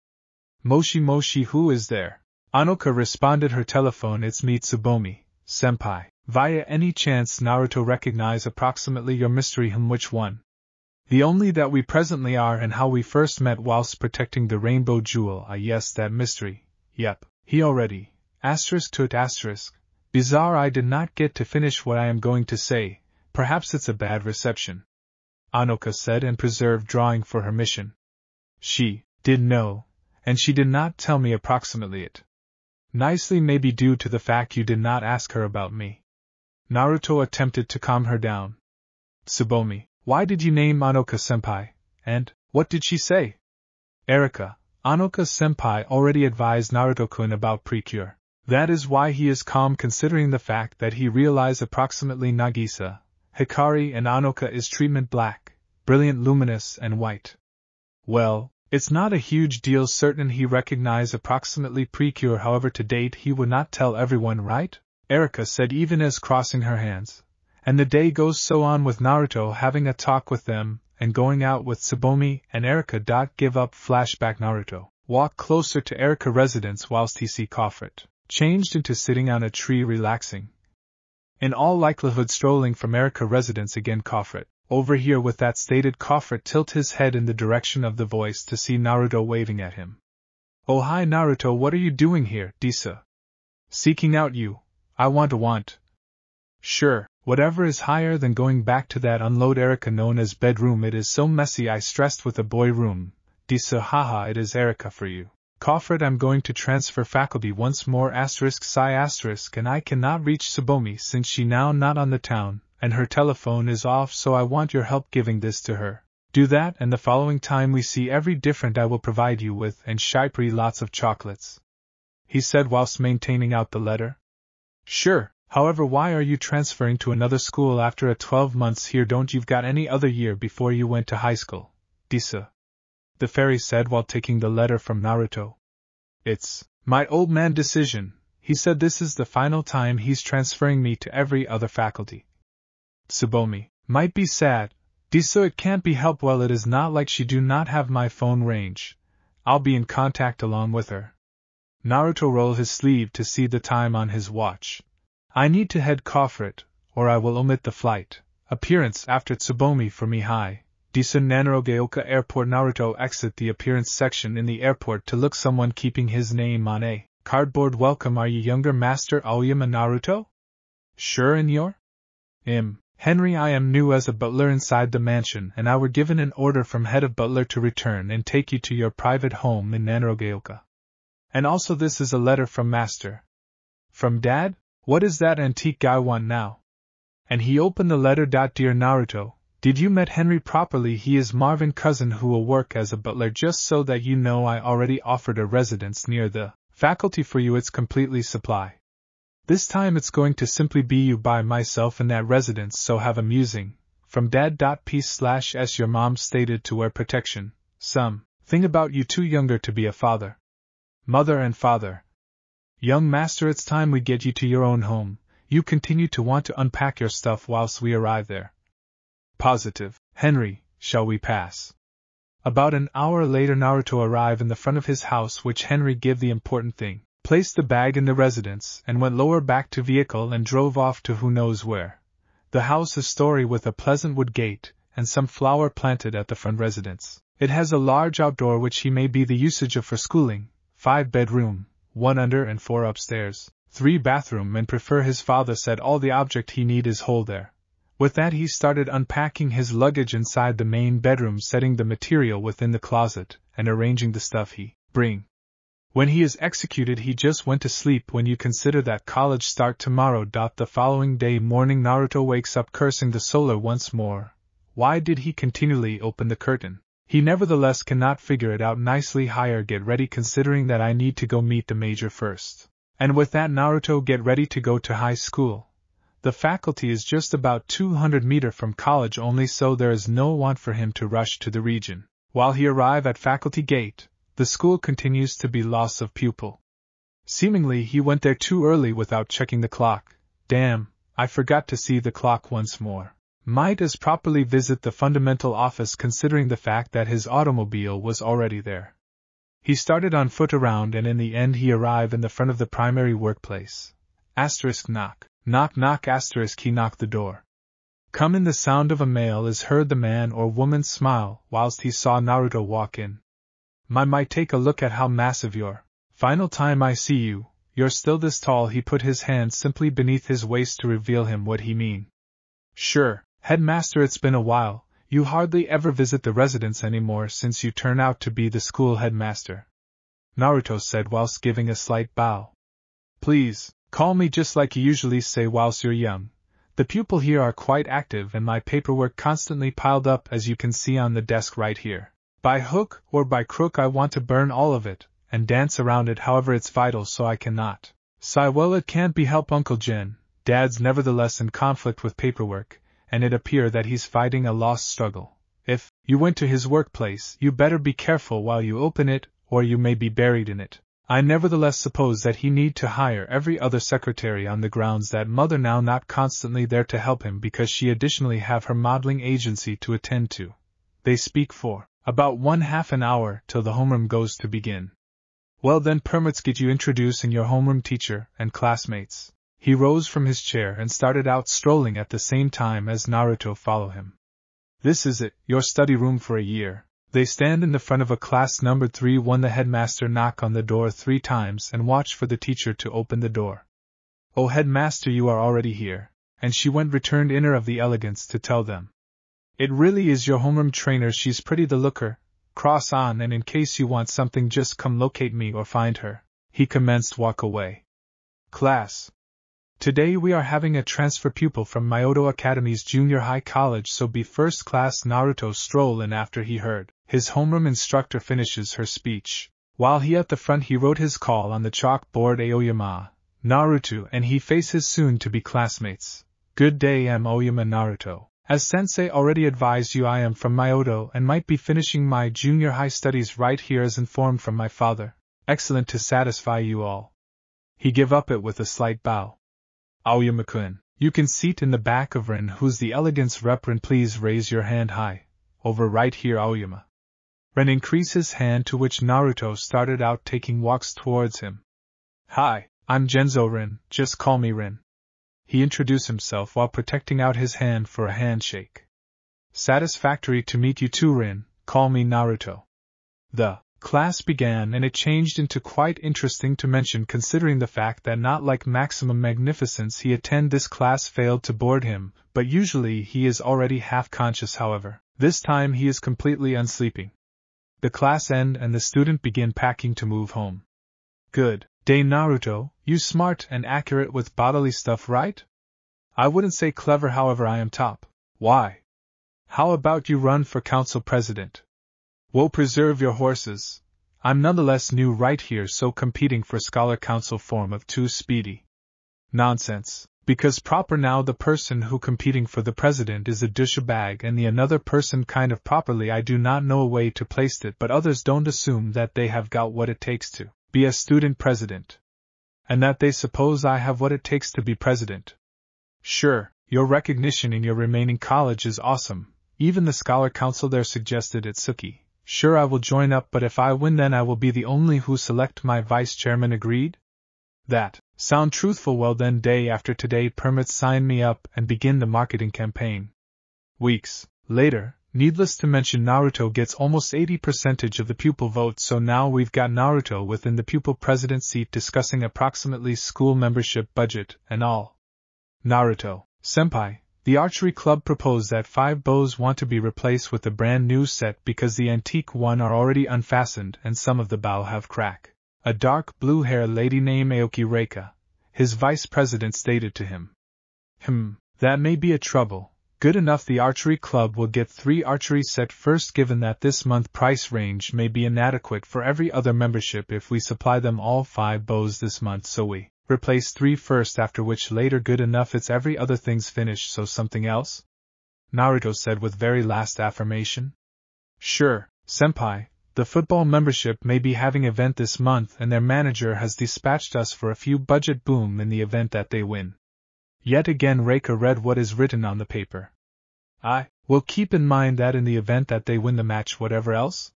Moshi, who is there? Anoka responded her telephone, it's me Tsubomi, senpai. Via any chance Naruto recognize approximately your mystery him, which one? The only that we presently are and how we first met whilst protecting the rainbow jewel. Yes, that mystery. Yep, he already. ***. Bizarre, I did not get to finish what I am going to say, perhaps it's a bad reception. Anoka said and preserved drawing for her mission. She did know. And she did not tell me approximately it. Nicely, maybe due to the fact you did not ask her about me. Naruto attempted to calm her down. Tsubomi, why did you name Anoka-senpai, and what did she say? Erika, Anoka-senpai already advised Naruto-kun about Precure. That is why he is calm considering the fact that he realized approximately Nagisa, Hikari and Anoka is treatment black, brilliant luminous and white. Well, it's not a huge deal, certain he recognized approximately Precure, however to date he would not tell everyone, right? Erika said even as crossing her hands. And the day goes so on with Naruto having a talk with them, and going out with Tsubomi and Erika. Give up. Flashback, Naruto walked closer to Erika residence whilst he see Kofrit changed into sitting on a tree relaxing. In all likelihood strolling from Erica residence again. Kofret, over here with that stated. Kofret tilt his head in the direction of the voice to see Naruto waving at him. Oh hi Naruto, what are you doing here, Disa? Seeking out you. I want. Sure, whatever is higher than going back to that unload Erica known as bedroom. It is so messy I stressed with a boy room. Disa haha it is Erica for you. Kofret I'm going to transfer faculty once more *psi* and I cannot reach Tsubomi since she now not on the town, and her telephone is off so I want your help giving this to her. Do that and the following time we see every different I will provide you with and Shipri lots of chocolates. He said whilst maintaining out the letter. Sure, however why are you transferring to another school after a 12 months here? Don't you've got any other year before you went to high school, Disa? The fairy said while taking the letter from Naruto. It's my old man decision, he said. This is the final time he's transferring me to every other faculty. Tsubomi, might be sad, Disa it can't be helped. Well it is not like she do not have my phone range. I'll be in contact along with her. Naruto rolled his sleeve to see the time on his watch. I need to head Kofret, or I will omit the flight. Appearance after Tsubomi for me. Hi. Disa Narugaoka Airport. Naruto exit the appearance section in the airport to look someone keeping his name on a cardboard. Welcome, are you younger Master Aoyama Naruto? Sure, and you're? Henry, I am new as a butler inside the mansion and I were given an order from head of butler to return and take you to your private home in Narugaoka. And also this is a letter from Master. From Dad? What is that antique guy want now? And he opened the letter. Dear Naruto, did you met Henry properly? He is Marvin cousin who will work as a butler. Just so that you know I already offered a residence near the faculty for you. It's completely supply. This time it's going to simply be you by myself in that residence, so have amusing. From Dad. P/S Your mom stated to wear protection. Some thing about you too younger to be a father. Mother and father. Young master, it's time we get you to your own home. You continue to want to unpack your stuff whilst we arrive there. Positive. Henry, shall we pass? About an hour later Naruto arrived in the front of his house, which Henry give the important thing, placed the bag in the residence and went lower back to vehicle and drove off to who knows where. The house is story with a pleasant wood gate and some flower planted at the front residence. It has a large outdoor which he may be the usage of for schooling, 5 bedroom, 1 under and 4 upstairs, 3 bathroom, and prefer his father said all the object he need is whole there. With that he started unpacking his luggage inside the main bedroom, setting the material within the closet, and arranging the stuff he bring. When he is executed he just went to sleep when you consider that college start tomorrow. The following day morning Naruto wakes up cursing the solar once more. Why did he continually open the curtain? He nevertheless cannot figure it out nicely. Higher get ready considering that I need to go meet the major first. And with that Naruto get ready to go to high school. The faculty is just about 200 meters from college only, so there is no want for him to rush to the region. While he arrive at faculty gate, the school continues to be loss of pupil. Seemingly he went there too early without checking the clock. Damn, I forgot to see the clock once more. Might as properly visit the fundamental office considering the fact that his automobile was already there. He started on foot around and in the end he arrived in the front of the primary workplace. Knock. Knock knock he knocked the door. Come in. The sound of a male is heard. The man or woman smile whilst he saw Naruto walk in. Might take a look at how massive you're. Final time I see you, you're still this tall. He put his hand simply beneath his waist to reveal him what he mean. Sure, headmaster, it's been a while. You hardly ever visit the residence anymore since you turn out to be the school headmaster. Naruto said whilst giving a slight bow. Please, call me just like you usually say whilst you're young. The pupil here are quite active and my paperwork constantly piled up as you can see on the desk right here. By hook or by crook I want to burn all of it, and dance around it, however it's vital so I cannot. Sigh, well it can't be helped Uncle Jen, Dad's nevertheless in conflict with paperwork, and it appear that he's fighting a lost struggle. If you went to his workplace you better be careful while you open it, or you may be buried in it. I nevertheless suppose that he need to hire every other secretary on the grounds that mother now not constantly there to help him because she additionally have her modeling agency to attend to. They speak for about 1/2 an hour till the homeroom goes to begin. Well then permits get you introducing your homeroom teacher and classmates. He rose from his chair and started out strolling at the same time as Naruto followed him. This is it, your study room for a year. They stand in the front of a class numbered 3-1. The headmaster knock on the door 3 times and watch for the teacher to open the door. Oh headmaster, you are already here. And she returned inner of the elegance to tell them. It really is your homeroom trainer, she's pretty the looker. Cross on, and in case you want something just come locate me or find her. He commenced walk away. Class. Today we are having a transfer pupil from Myoto Academy's junior high college, so be first class. Naruto stroll in after he heard his homeroom instructor finishes her speech. While he at the front he wrote his call on the chalkboard. Aoyama, Naruto and he face his soon-to-be classmates. Good day, Aoyama Naruto. As sensei already advised you, I am from Myoto and might be finishing my junior high studies right here as informed from my father. Excellent to satisfy you all. He give up it with a slight bow. Aoyama-kun, you can seat in the back of Rin. Who's the elegance rep? Rin, please raise your hand high. Over right here, Aoyama. Rin increased his hand, to which Naruto started out taking walks towards him. Hi, I'm Genzo Rin, just call me Rin. He introduced himself while protecting out his hand for a handshake. Satisfactory to meet you too, Rin, call me Naruto. The class began, and it changed into quite interesting to mention, considering the fact that not like Maximum Magnificence he attend this class failed to board him, but usually he is already half conscious. However, this time he is completely unsleeping. The class end and the student begin packing to move home. Good day Naruto, you smart and accurate with bodily stuff, right? I wouldn't say clever, however I am top. Why? How about you run for council president? Woe preserve your horses. I'm nonetheless new right here, so competing for scholar council form of 2 speedy. Nonsense, because proper now the person who competing for the president is a douchebag and the another person kind of properly. I do not know a way to place it, but others don't assume that they have got what it takes to be a student president. And that they suppose I have what it takes to be president. Sure, your recognition in your remaining college is awesome. Even the scholar council there suggested it. Suki. Sure, I will join up, but if I win then I will be the only who select my vice chairman. Agreed? That sound truthful? Well then, day after today permits sign me up and begin the marketing campaign. Weeks later, needless to mention, Naruto gets almost 80% of the pupil vote, so now we've got Naruto within the pupil president seat discussing approximately school membership budget and all. Naruto, senpai, the archery club proposed that 5 bows want to be replaced with a brand new set because the antique one are already unfastened and some of the bow have crack. A dark blue-haired lady named Aoki Reika, his vice president, stated to him. That may be a trouble. Good enough, the archery club will get 3 archery set first, given that this month price range may be inadequate for every other membership if we supply them all 5 bows this month, so we replace 3 first, after which later good enough it's every other thing's finished, so something else? Naruto said with very last affirmation. Sure, senpai, the football membership may be having event this month and their manager has dispatched us for a few budget boom in the event that they win. Yet again Reika read what is written on the paper. I will keep in mind that in the event that they win the match, whatever else?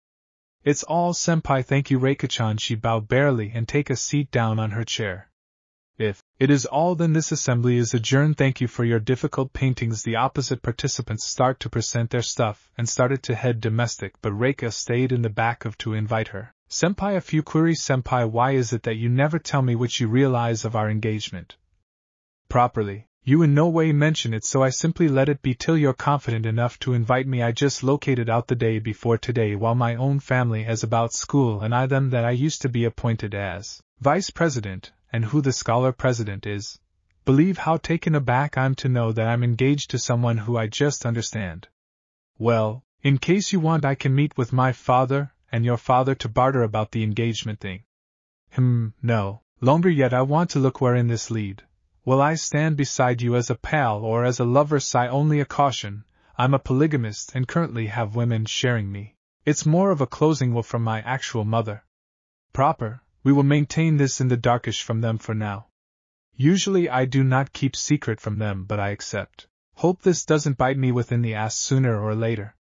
It's all senpai, thank you Reika-chan. She bowed barely and take a seat down on her chair. If it is all, then this assembly is adjourned. Thank you for your difficult paintings. The opposite participants start to present their stuff and started to head domestic, but Reika stayed in the back to invite her. Senpai, a few queries. Senpai, why is it that you never tell me what you realize of our engagement? Properly, you in no way mention it, so I simply let it be till you're confident enough to invite me. I just located out the day before today while my own family has about school and I them that I used to be appointed as vice president, and who the scholar president is. Believe how taken aback I'm to know that I'm engaged to someone who I just understand. Well, in case you want I can meet with my father and your father to barter about the engagement thing. No, longer yet. I want to look wherein this lead. Will I stand beside you as a pal or as a lover? Sigh, only a caution, I'm a polygamist and currently have women sharing me. It's more of a closing will from my actual mother. Proper. We will maintain this in the darkish from them for now. Usually I do not keep secret from them, but I accept. Hope this doesn't bite me within the ass sooner or later.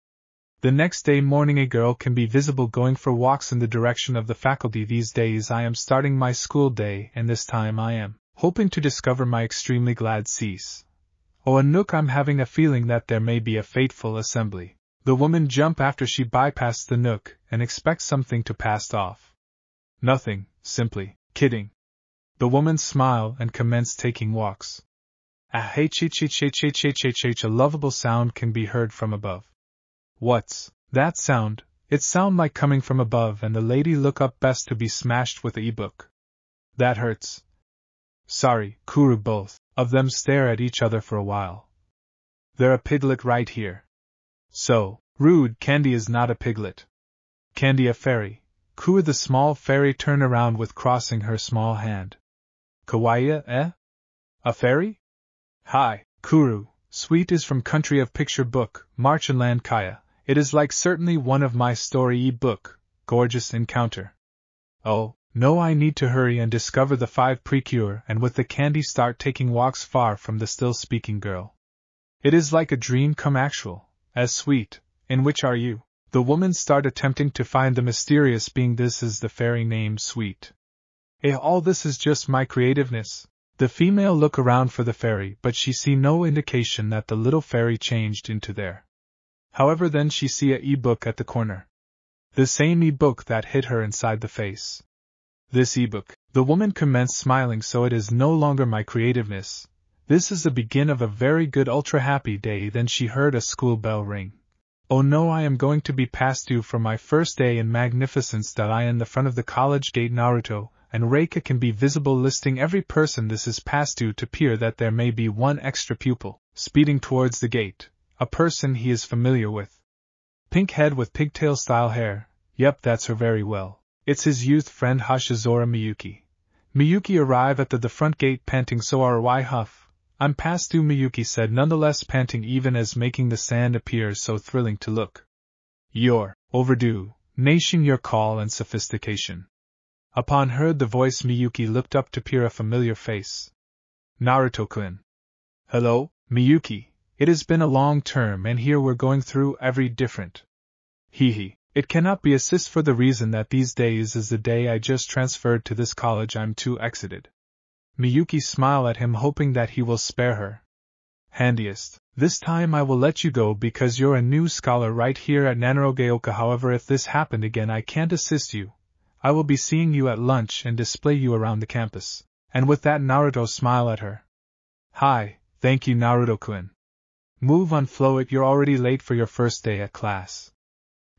The next day morning a girl can be visible going for walks in the direction of the faculty. These days I am starting my school day, and this time I am hoping to discover my extremely glad cease. Oh, a nook, I'm having a feeling that there may be a fateful assembly. The woman jump after she bypassed the nook and expects something to pass off. Nothing, simply kidding. The woman smile and commence taking walks. A lovable sound can be heard from above. What's that sound? It sound like coming from above, and the lady look up best to be smashed with the e-book. That hurts. Sorry, Kuru. Both of them stare at each other for a while. They're a piglet right here. So rude. Candy is not a piglet. Candy a fairy. Kuru the small fairy turn around with crossing her small hand. Kawaii, eh? A fairy? Hi, Kuru. Sweet is from country of picture book, Marchandland Kaya. It is like certainly one of my story e-book, gorgeous encounter. Oh, no, I need to hurry and discover the 5 precure, and with the candy start taking walks far from the still speaking girl. It is like a dream come actual, as sweet. In which are you? The woman start attempting to find the mysterious being. This is the fairy named Sweet. All this is just my creativeness. The female look around for the fairy, but she see no indication that the little fairy changed into there. However, then she see a e-book at the corner. The same e-book that hit her inside the face. This e-book, the woman commenced smiling. So it is no longer my creativeness. This is the begin of a very good ultra happy day. Then she heard a school bell ring. Oh no, I am going to be past due for my first day in magnificence. I in the front of the college gate. Naruto and Reika can be visible listing every person. This is past due to appear that there may be one extra pupil, speeding towards the gate, a person he is familiar with. Pink head with pigtail style hair, yep, that's her very well. It's his youth friend Hashizora Miyuki. Miyuki arrive at the front gate panting. So are huff. I'm past due, Miyuki said, nonetheless panting even as making the sand appear so thrilling to look. You're overdue, nation your call and sophistication. Upon heard the voice, Miyuki looked up to peer a familiar face. Naruto-kun. Hello, Miyuki, it has been a long term and here we're going through every different. Hee. It cannot be assist for the reason that these days is the day I just transferred to this college. I'm too exited. Miyuki smile at him, hoping that he will spare her. Handiest, this time I will let you go because you're a new scholar right here at Nanarogeoka. However, if this happened again I can't assist you. I will be seeing you at lunch and display you around the campus. And with that Naruto smile at her. Hi, thank you Naruto-kun. Move on, flow it, you're already late for your first day at class.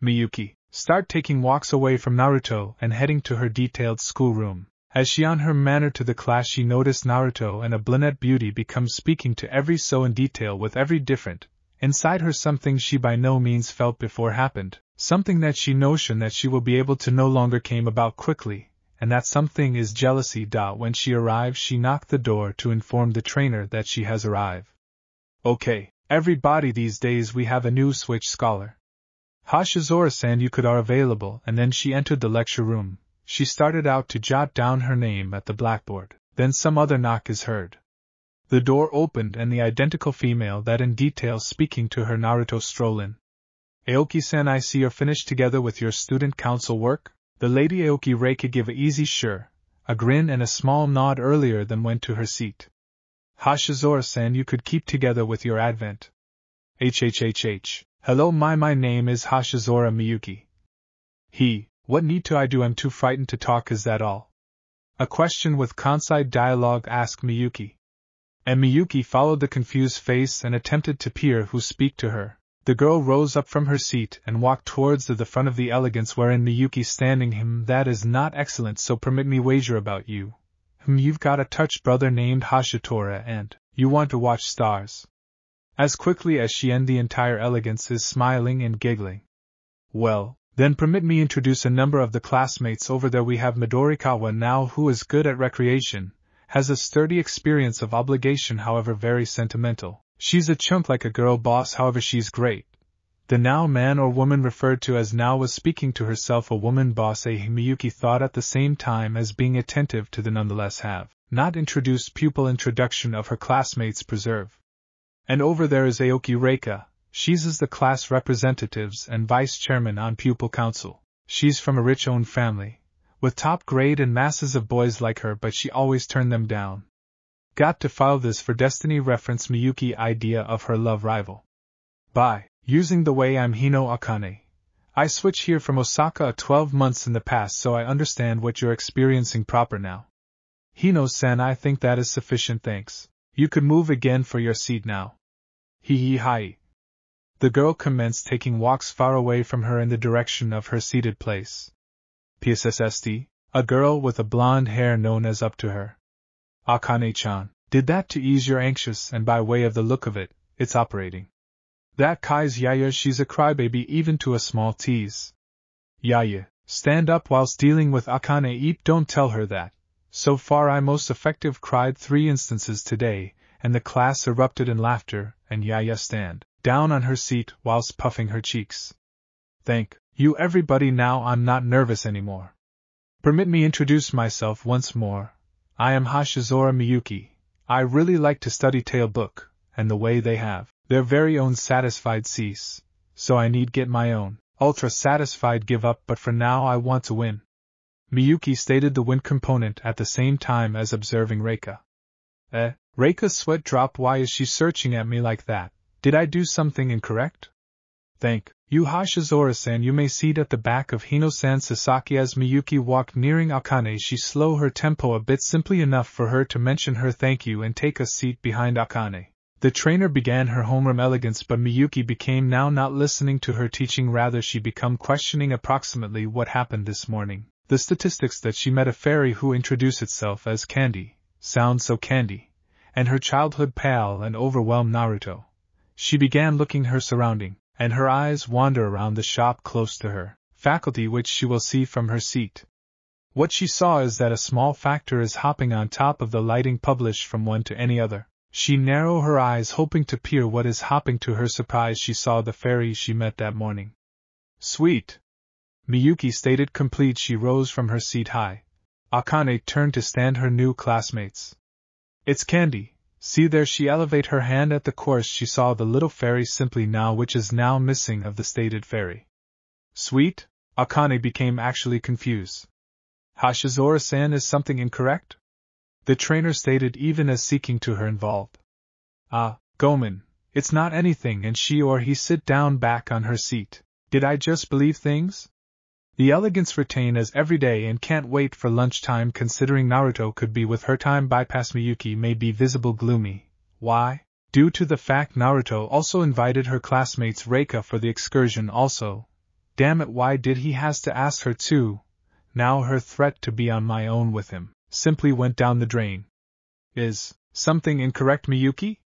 Miyuki, start taking walks away from Naruto and heading to her detailed schoolroom. As she on her manner to the class, she noticed Naruto and a brunette beauty become speaking to every so in detail with every different. Inside her something she by no means felt before happened, something that she notion that she will be able to no longer came about quickly, and that something is jealousy. When she arrives she knocked the door to inform the trainer that she has arrived. Okay, everybody, these days we have a new switch scholar. Hashizora-san, you are available, and then she entered the lecture room. She started out to jot down her name at the blackboard, then some other knock is heard. The door opened and the identical female that in detail speaking to her Naruto stroll in. Aoki-san, I see you're finished together with your student council work? The lady Aoki Reika give a easy sure, a grin and a small nod earlier than went to her seat. Hashizora-san, you could keep together with your advent. Hello, my name is Hashizora Miyuki. What need to I do? I'm too frightened to talk, is that all? A question with Kansai dialogue asked Miyuki. And Miyuki followed the confused face and attempted to peer who speak to her. The girl rose up from her seat and walked towards the front of the elegance wherein Miyuki standing. That is not excellent, so permit me wager about you. You've got a touch brother named Hashitora and you want to watch stars. As quickly as she and the entire elegance is smiling and giggling. Well, then permit me introduce a number of the classmates over there. We have Midorikawa now, who is good at recreation, has a sturdy experience of obligation, however very sentimental. She's a chunk like a girl boss, however she's great. The now man or woman referred to as now was speaking to herself a woman boss. Miyuki thought at the same time as being attentive to the nonetheless have not introduced pupil introduction of her classmates preserve. And over there is Aoki Reika. She's is the class representatives and vice chairman on pupil council. She's from a rich-owned family, with top grade and masses of boys like her, but she always turned them down. Got to file this for Destiny reference Miyuki idea of her love rival. By using the way I'm Hino Akane. I switch here from Osaka 12 months in the past, so I understand what you're experiencing proper now. Hino-san, I think that is sufficient, thanks. You could move again for your seat now. Hi. The girl commenced taking walks far away from her in the direction of her seated place. PSSSD, a girl with a blonde hair known as up to her. Akane-chan, did that to ease your anxious, and by way of the look of it, it's operating. That Kai's Yaya, she's a crybaby even to a small tease. Yaya, stand up whilst dealing with Akane. Eep, don't tell her that. So far I most effective cried 3 instances today, and the class erupted in laughter, and Yaya stand down on her seat whilst puffing her cheeks. Thank you everybody, now I'm not nervous anymore. Permit me introduce myself once more. I am Hashizora Miyuki. I really like to study tale book, and the way they have their very own satisfied cease, so I need get my own ultra satisfied give up, but for now I want to win. Miyuki stated the win component at the same time as observing Reika. Reika's sweat dropped. Why is she searching at me like that? Did I do something incorrect? Thank you Hashizora-san, you may seat at the back of Hino-san. Sasaki. As Miyuki walked nearing Akane, she slowed her tempo a bit, simply enough for her to mention her thank you and take a seat behind Akane. The trainer began her homeroom elegance, but Miyuki became now not listening to her teaching, rather she became questioning approximately what happened this morning. The statistics that she met a fairy who introduced itself as Candy, sounds so candy, and her childhood pal and overwhelmed Naruto. She began looking her surrounding, and her eyes wander around the shop close to her, faculty which she will see from her seat. What she saw is that a small factor is hopping on top of the lighting published from one to any other. She narrowed her eyes, hoping to peer what is hopping. To her surprise, she saw the fairy she met that morning. Sweet! Miyuki stated. Complete, she rose from her seat. Hi. Akane turned to stand her new classmates. It's Candy. See there, she elevated her hand. At the course she saw the little fairy simply now, which is now missing of the stated fairy. Sweet? Akane became actually confused. Hashizora-san, is something incorrect? The trainer stated, even as seeking to her involved. Gomen, it's not anything, and she or he sit down back on her seat. Did I just believe things? The elegance retain as every day and can't wait for lunchtime, considering Naruto could be with her. Time bypass. Miyuki may be visible gloomy. Why? Due to the fact Naruto also invited her classmates Reika for the excursion also. Damn it, why did he has to ask her too? Now her threat to be on my own with him simply went down the drain. Is something incorrect, Miyuki?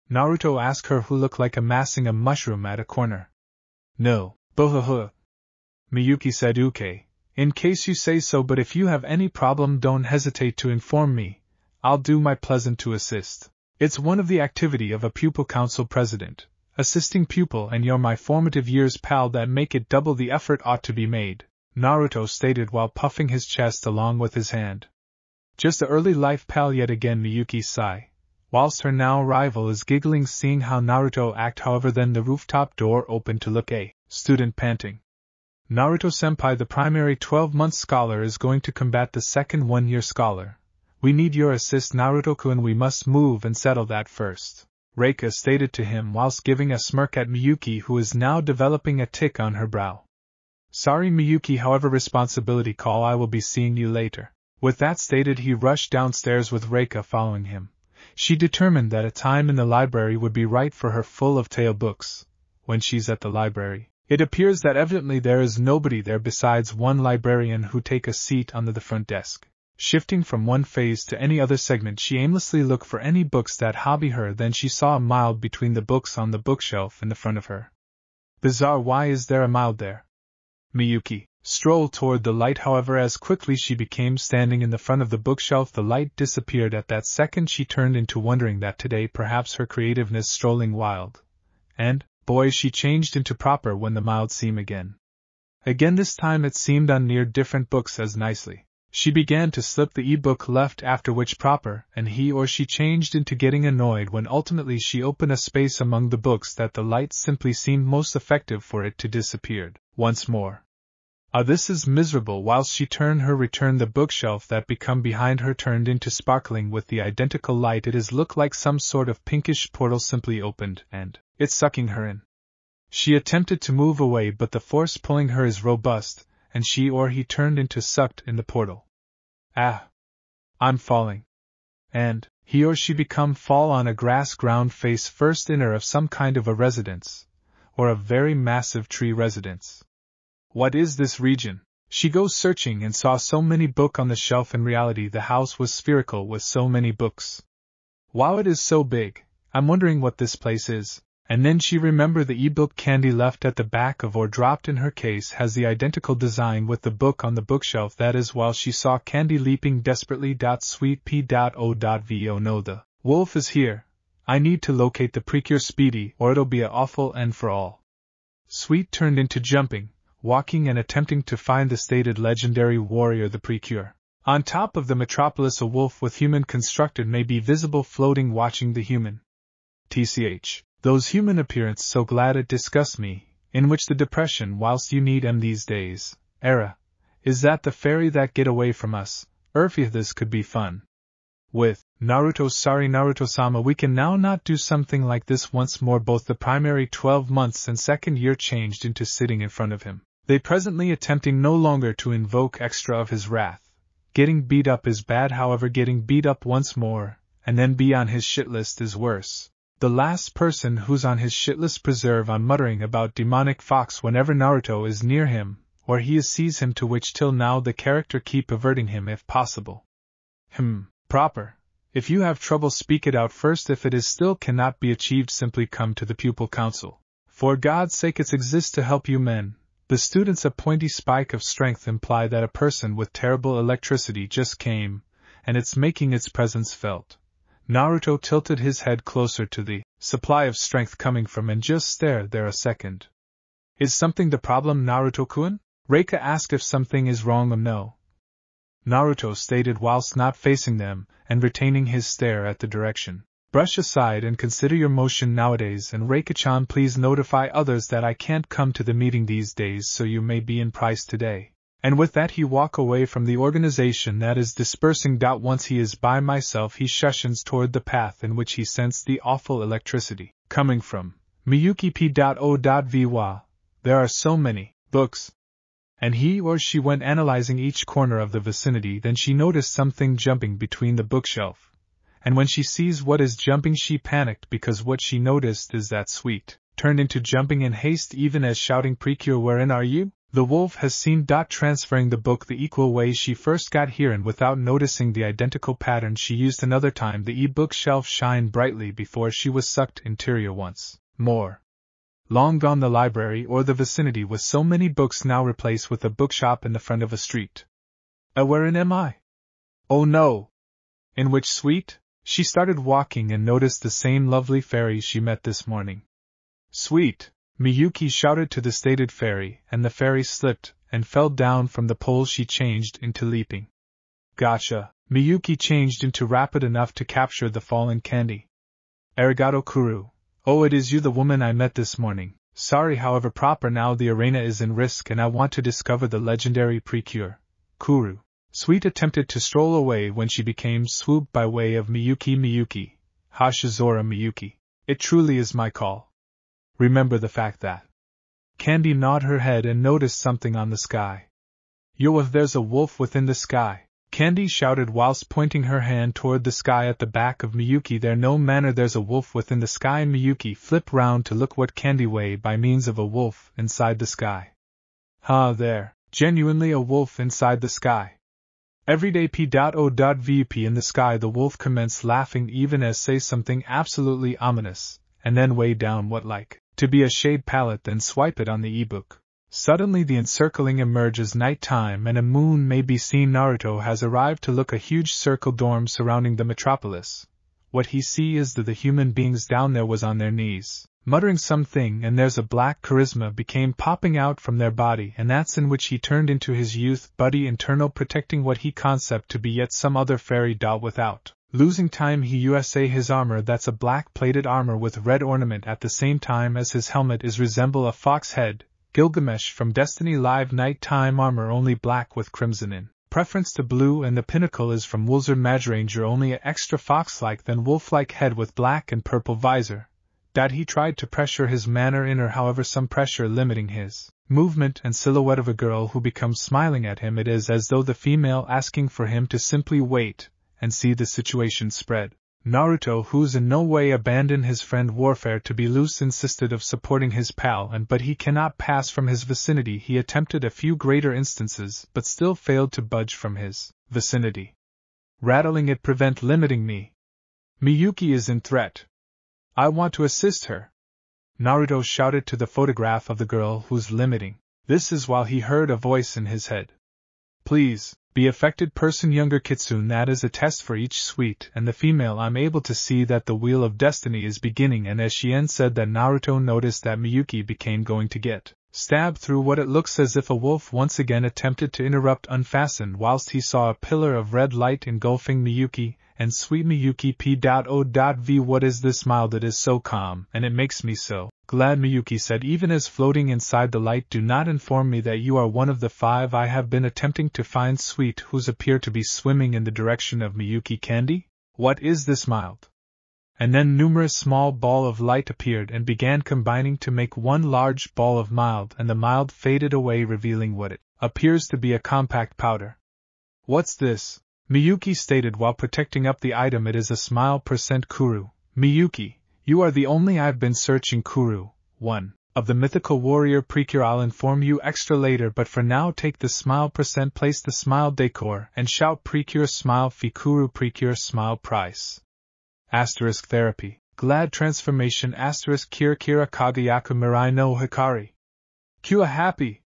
Naruto asked her, who looked like amassing a mushroom at a corner. No, bohoho. Miyuki said, okay, in case you say so, but if you have any problem don't hesitate to inform me. I'll do my pleasant to assist. It's one of the activity of a pupil council president, assisting pupil, and you're my formative years pal, that make it double the effort ought to be made, Naruto stated while puffing his chest along with his hand. Just a early life pal yet again, Miyuki sigh, whilst her now rival is giggling seeing how Naruto act. However, then the rooftop door opened to look a student panting. Naruto-senpai, the primary 12-month scholar is going to combat the second 1-year scholar. We need your assist, Naruto-kun. We must move and settle that first, Reika stated to him whilst giving a smirk at Miyuki, who is now developing a tick on her brow. Sorry Miyuki, however, responsibility call. I will be seeing you later. With that stated, he rushed downstairs with Reika following him. She determined that a time in the library would be right for her, full of tale books. When she's at the library, it appears that evidently there is nobody there besides one librarian who take a seat under the front desk. Shifting from one phase to any other segment, she aimlessly looked for any books that hobby her. Then she saw a mound between the books on the bookshelf in the front of her. Bizarre, why is there a mound there? Miyuki strolled toward the light. However, as quickly she became standing in the front of the bookshelf, the light disappeared. At that second she turned into wondering that today perhaps her creativeness strolling wild. And, boy, she changed into proper when the mound seemed again. Again this time it seemed on near different books as nicely. She began to slip the e-book left, after which Proper and he or she changed into getting annoyed when ultimately she opened a space among the books that the light simply seemed most effective for it to disappeared once more. This is miserable. Whilst she returned the bookshelf that become behind her turned into sparkling with the identical light. It is looked like some sort of pinkish portal simply opened, and it's sucking her in. She attempted to move away, but the force pulling her is robust, and she or he turned into sucked in the portal. Ah! I'm falling. And he or she become fall on a grass ground face first inner of some kind of a residence, or a very massive tree residence. What is this region? She goes searching and saw so many book on the shelf. In reality the house was spherical with so many books. Wow, it is so big. I'm wondering what this place is. And then she remembered the e-book Candy left at the back of or dropped in her case has the identical design with the book on the bookshelf. That is while she saw Candy leaping desperately. Sweet P.O.V.O. No, the wolf is here. I need to locate the precure speedy or it'll be a awful end for all. Sweet turned into jumping, walking and attempting to find the stated legendary warrior the precure. On top of the metropolis a wolf with human constructed may be visible floating watching the human. TCH. Those human appearance so glad it disgusts me, in which the depression whilst you need these days, era. Is that the fairy that get away from us? This could be fun. With Naruto, sorry Naruto-sama, we can now not do something like this once more. Both the primary 12 months and second year changed into sitting in front of him. They presently attempting no longer to invoke extra of his wrath. Getting beat up is bad, however getting beat up once more, and then be on his shit list is worse. The last person who's on his shit list preserve on muttering about demonic fox whenever Naruto is near him, or he sees him, to which till now the character keep averting him if possible. Proper. If you have trouble speak it out first. If it is still cannot be achieved, simply come to the pupil council. For God's sake, it exists to help you men. The students a pointy spike of strength imply that a person with terrible electricity just came, and it's making its presence felt. Naruto tilted his head closer to the supply of strength coming from and just stared there a second. Is something the problem, Naruto-kun? Reika asked if something is wrong. No. Naruto stated whilst not facing them and retaining his stare at the direction. Brush aside and consider your motion nowadays, and Reika-chan, please notify others that I can't come to the meeting these days, so you may be in price today. And with that he walk away from the organization that is dispersing. Once he is by myself he shushens toward the path in which he sensed the awful electricity coming from. Miyuki P.O.V.Y. There are so many books. And he or she went analyzing each corner of the vicinity. Then she noticed something jumping between the bookshelf. And when she sees what is jumping she panicked, because what she noticed is that Sweet turned into jumping in haste, even as shouting, Precure, wherein are you? The wolf has seen. Transferring the book the equal way she first got here, and without noticing the identical pattern she used another time, the e-book shelf shined brightly before she was sucked interior once more. Long gone the library or the vicinity with so many books, now replaced with a bookshop in the front of a street. Wherein am I? Oh no! In which Sweet? She started walking and noticed the same lovely fairy she met this morning. Sweet! Miyuki shouted to the stated fairy, and the fairy slipped and fell down from the pole. She changed into leaping. Gotcha! Miyuki changed into rapid enough to capture the fallen Candy. Arigato Kuru. Oh, it is you, the woman I met this morning. Sorry, however, Proper, now the arena is in risk and I want to discover the legendary precure. Kuru. Sweet attempted to stroll away when she became swooped by way of Miyuki. Hashizora Miyuki. It truly is my call. Remember the fact that. Candy gnawed her head and noticed something on the sky. Yo, if there's a wolf within the sky, Candy shouted whilst pointing her hand toward the sky at the back of Miyuki. There no manner, there's a wolf within the sky. Miyuki flipped round to look what Candy weighed by means of a wolf inside the sky. There, genuinely a wolf inside the sky. Everyday P.O.V.P. in the sky. The wolf commenced laughing, even as say something absolutely ominous, and then weigh down what like to be a shade palette, then swipe it on the e-book. Suddenly the encircling emerges night time and a moon may be seen. Naruto has arrived to look a huge circle dorm surrounding the metropolis. What he see is that the human beings down there was on their knees, muttering something, and there's a black charisma became popping out from their body, and that's in which he turned into his youth buddy internal, protecting what he concept to be yet some other fairy doll without losing time. He USA his armor, that's a black plated armor with red ornament at the same time as his helmet is resemble a fox head, Gilgamesh from Destiny Live nighttime armor only black with crimson in preference to blue, and the pinnacle is from Wulzar Madranger only a extra fox-like than wolf-like head with black and purple visor. That he tried to pressure his manner inner, however some pressure limiting his movement, and silhouette of a girl who becomes smiling at him. It is as though the female asking for him to simply wait and see the situation spread. Naruto, who's in no way abandoned his friend warfare to be loose, insisted of supporting his pal, but he cannot pass from his vicinity. He attempted a few greater instances, but still failed to budge from his vicinity. Rattling it prevent limiting me. Miyuki is in threat. I want to assist her. Naruto shouted to the photograph of the girl who's limiting. This is while he heard a voice in his head. Please, be affected person younger Kitsune, that is a test for each suite, and the female I'm able to see that the wheel of destiny is beginning, and as Shien said that Naruto noticed that Miyuki became going to get stabbed through what it looks as if a wolf once again attempted to interrupt unfastened whilst he saw a pillar of red light engulfing Miyuki, and sweet Miyuki P.O.V. What is this mild, it is so calm, and it makes me so glad, Miyuki said, even as floating inside the light. Do not inform me that you are one of the 5 I have been attempting to find, sweet whose appear to be swimming in the direction of Miyuki Candy? What is this mild? And then numerous small ball of light appeared and began combining to make one large ball of mild, and the mild faded away revealing what it appears to be a compact powder. What's this? Miyuki stated while protecting up the item. It is a smile % Kuru. Miyuki, you are the only I've been searching. Kuru, one of the mythical warrior Precure. I'll inform you extra later, but for now take the smile %, place the smile decor, and shout Precure smile fee Kuru Precure smile price. Asterisk therapy. Glad transformation asterisk Kira Kagayaku Mirai no Hikari. Kua happy.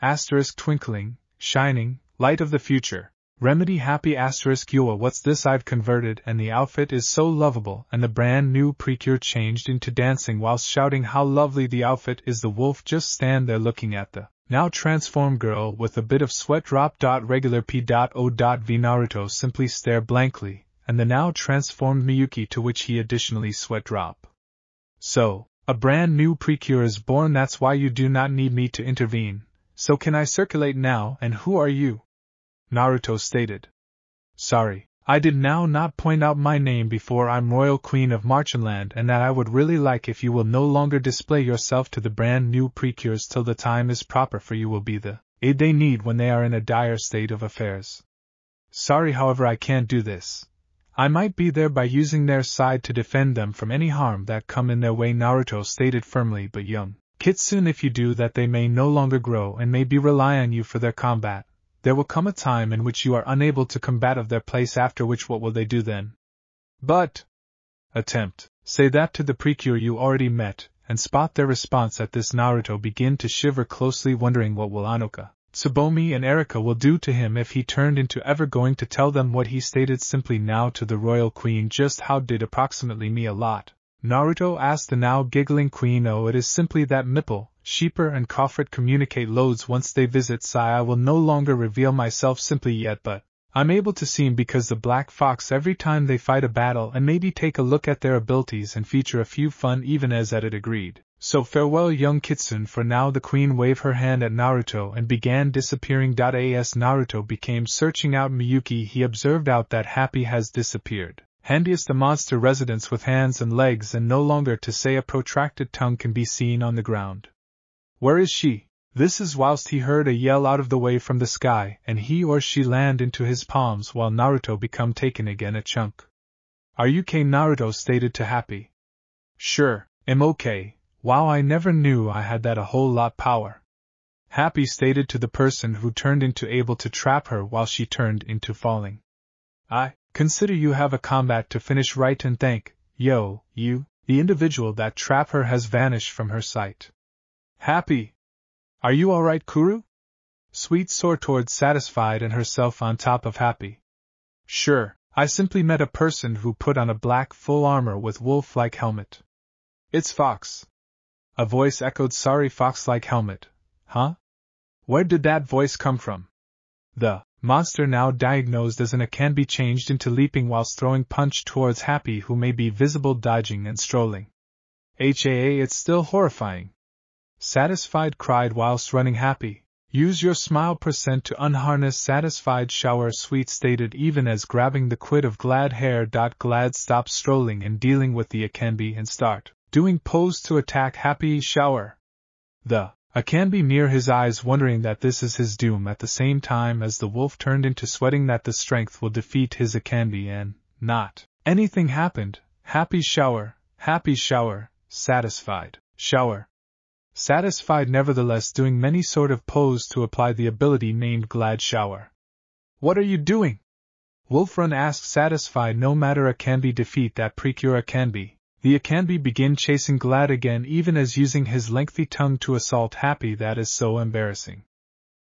Asterisk twinkling, shining, light of the future. Remedy happy asterisk Yua. What's this? I've converted, and the outfit is so lovable, and the brand new Precure changed into dancing whilst shouting how lovely the outfit is. The wolf just stand there looking at the now transformed girl with a bit of sweat drop. Regular P.O.V. Naruto simply stare blankly, and the now transformed Miyuki, to which he additionally sweat drop. So, a brand new Precure is born. That's why you do not need me to intervene. So can I circulate now? And who are you? Naruto stated. Sorry, I did now not point out my name before. I'm Royal Queen of Marchenland, and that I would really like if you will no longer display yourself to the brand new Precures till the time is proper, for you will be the aid they need when they are in a dire state of affairs. Sorry, however, I can't do this. I might be there by using their side to defend them from any harm that come in their way, Naruto stated firmly. But young Kitsune, if you do that, they may no longer grow and may be rely on you for their combat. There will come a time in which you are unable to combat of their place, after which what will they do then? But attempt. Say that to the Precure you already met, and spot their response at this. Naruto begin to shiver closely, wondering what will Anoka, Tsubomi and Erika will do to him if he turned into ever going to tell them what he stated simply now to the Royal Queen. Just how did approximately me a lot? Naruto asked the now giggling queen. Oh, it is simply that Mipple, Sheeper and Kofrit communicate loads once they visit. Sigh, I will no longer reveal myself simply yet, but I'm able to see him because the Black Fox every time they fight a battle, and maybe take a look at their abilities and feature a few fun even as at it agreed. So farewell young Kitsune for now. The queen waved her hand at Naruto and began disappearing. As Naruto became searching out Miyuki, he observed out that Happy has disappeared. Handiest the monster residence with hands and legs, and no longer to say a protracted tongue can be seen on the ground. Where is she? This is whilst he heard a yell out of the way from the sky, and he or she land into his palms while Naruto become taken again a chunk. Are you okay? Naruto stated to Happy. Sure, I'm okay. Wow, I never knew I had that a whole lot power. Happy stated to the person who turned into able to trap her while she turned into falling. I consider you have a combat to finish right, and thank, you, the individual that trap her has vanished from her sight. Happy. Are you alright, Kuru? Sweet soared towards satisfied and herself on top of Happy. Sure, I simply met a person who put on a black full armor with wolf-like helmet. It's Fox. A voice echoed. Sorry, Fox-like helmet. Huh? Where did that voice come from? The monster, now diagnosed as can be changed into leaping whilst throwing punch towards Happy, who may be visible dodging and strolling. It's still horrifying. Satisfied cried whilst running. Happy. Use your smile % to unharness. Satisfied shower. Sweet stated even as grabbing the quid of glad hair. Glad stop strolling and dealing with the Akanbi and start doing pose to attack Happy. Shower. The Akanbi near his eyes, wondering that this is his doom at the same time as the wolf turned into sweating that the strength will defeat his Akanbi and not anything happened. Happy shower, satisfied, shower. Satisfied nevertheless doing many sort of pose to apply the ability named Glad Shower. What are you doing? Wolfrun asked. Satisfied. No matter Akanbi defeat that precure Akanbi. The Akanbi begin chasing Glad again, even as using his lengthy tongue to assault Happy. That is so embarrassing.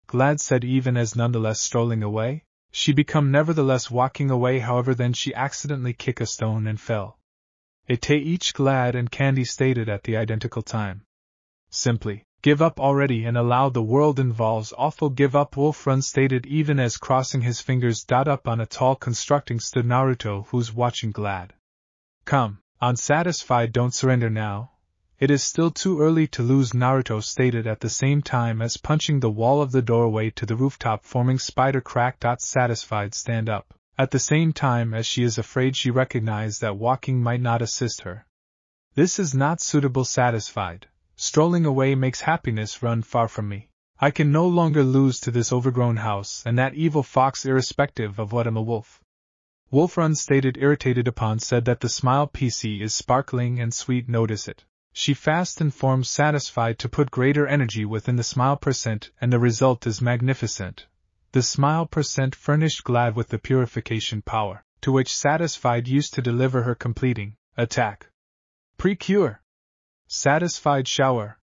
Glad said, even as nonetheless strolling away. She become nevertheless walking away, however then she accidentally kick a stone and fell. Each Glad and Candy stated at the identical time. Simply, give up already and allow the world involves awful. Give up, Wolfrun stated, even as crossing his fingers. Up on a tall constructing stood Naruto, who's watching Glad. Come, unsatisfied, don't surrender now. It is still too early to lose, Naruto stated at the same time as punching the wall of the doorway to the rooftop, forming spider crack. Satisfied stand up. At the same time as she is afraid, she recognized that walking might not assist her. This is not suitable. Satisfied. Strolling away makes happiness. Run far from me. I can no longer lose to this overgrown house and that evil fox, irrespective of what I'm a wolf. Wolfrun stated, irritated upon said that the smile PC is sparkling and sweet. Notice it. She fast informs Satisfied to put greater energy within the smile %, and the result is magnificent. The smile % furnished Glad with the purification power, to which Satisfied used to deliver her completing attack. Precure. Satisfied shower.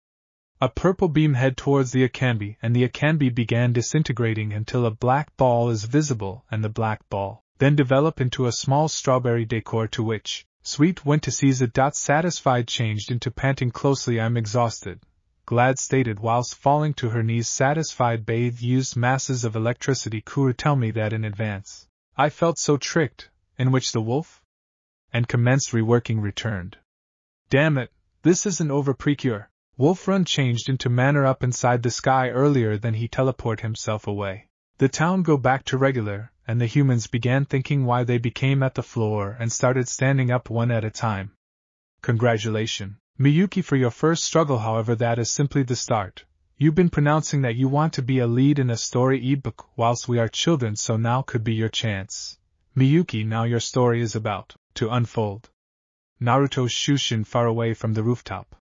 A purple beam head towards the Akanbi, and the Akanbi began disintegrating until a black ball is visible, and the black ball then develop into a small strawberry decor, to which Sweet went to seize it. Satisfied changed into panting closely. I'm exhausted, Glad stated whilst falling to her knees. Satisfied bathed used masses of electricity. Kuru tell me that in advance. I felt so tricked, in which the wolf and commenced reworking. Returned. Damn it. This isn't over. Precure. Wolfrun changed into manner up inside the sky earlier than he teleport himself away. The town go back to regular, and the humans began thinking why they became at the floor and started standing up one at a time. Congratulations, Miyuki, for your first struggle. However, that is simply the start. You've been pronouncing that you want to be a lead in a story ebook whilst we are children, so now could be your chance. Miyuki, now your story is about to unfold. Naruto Shushin far away from the rooftop.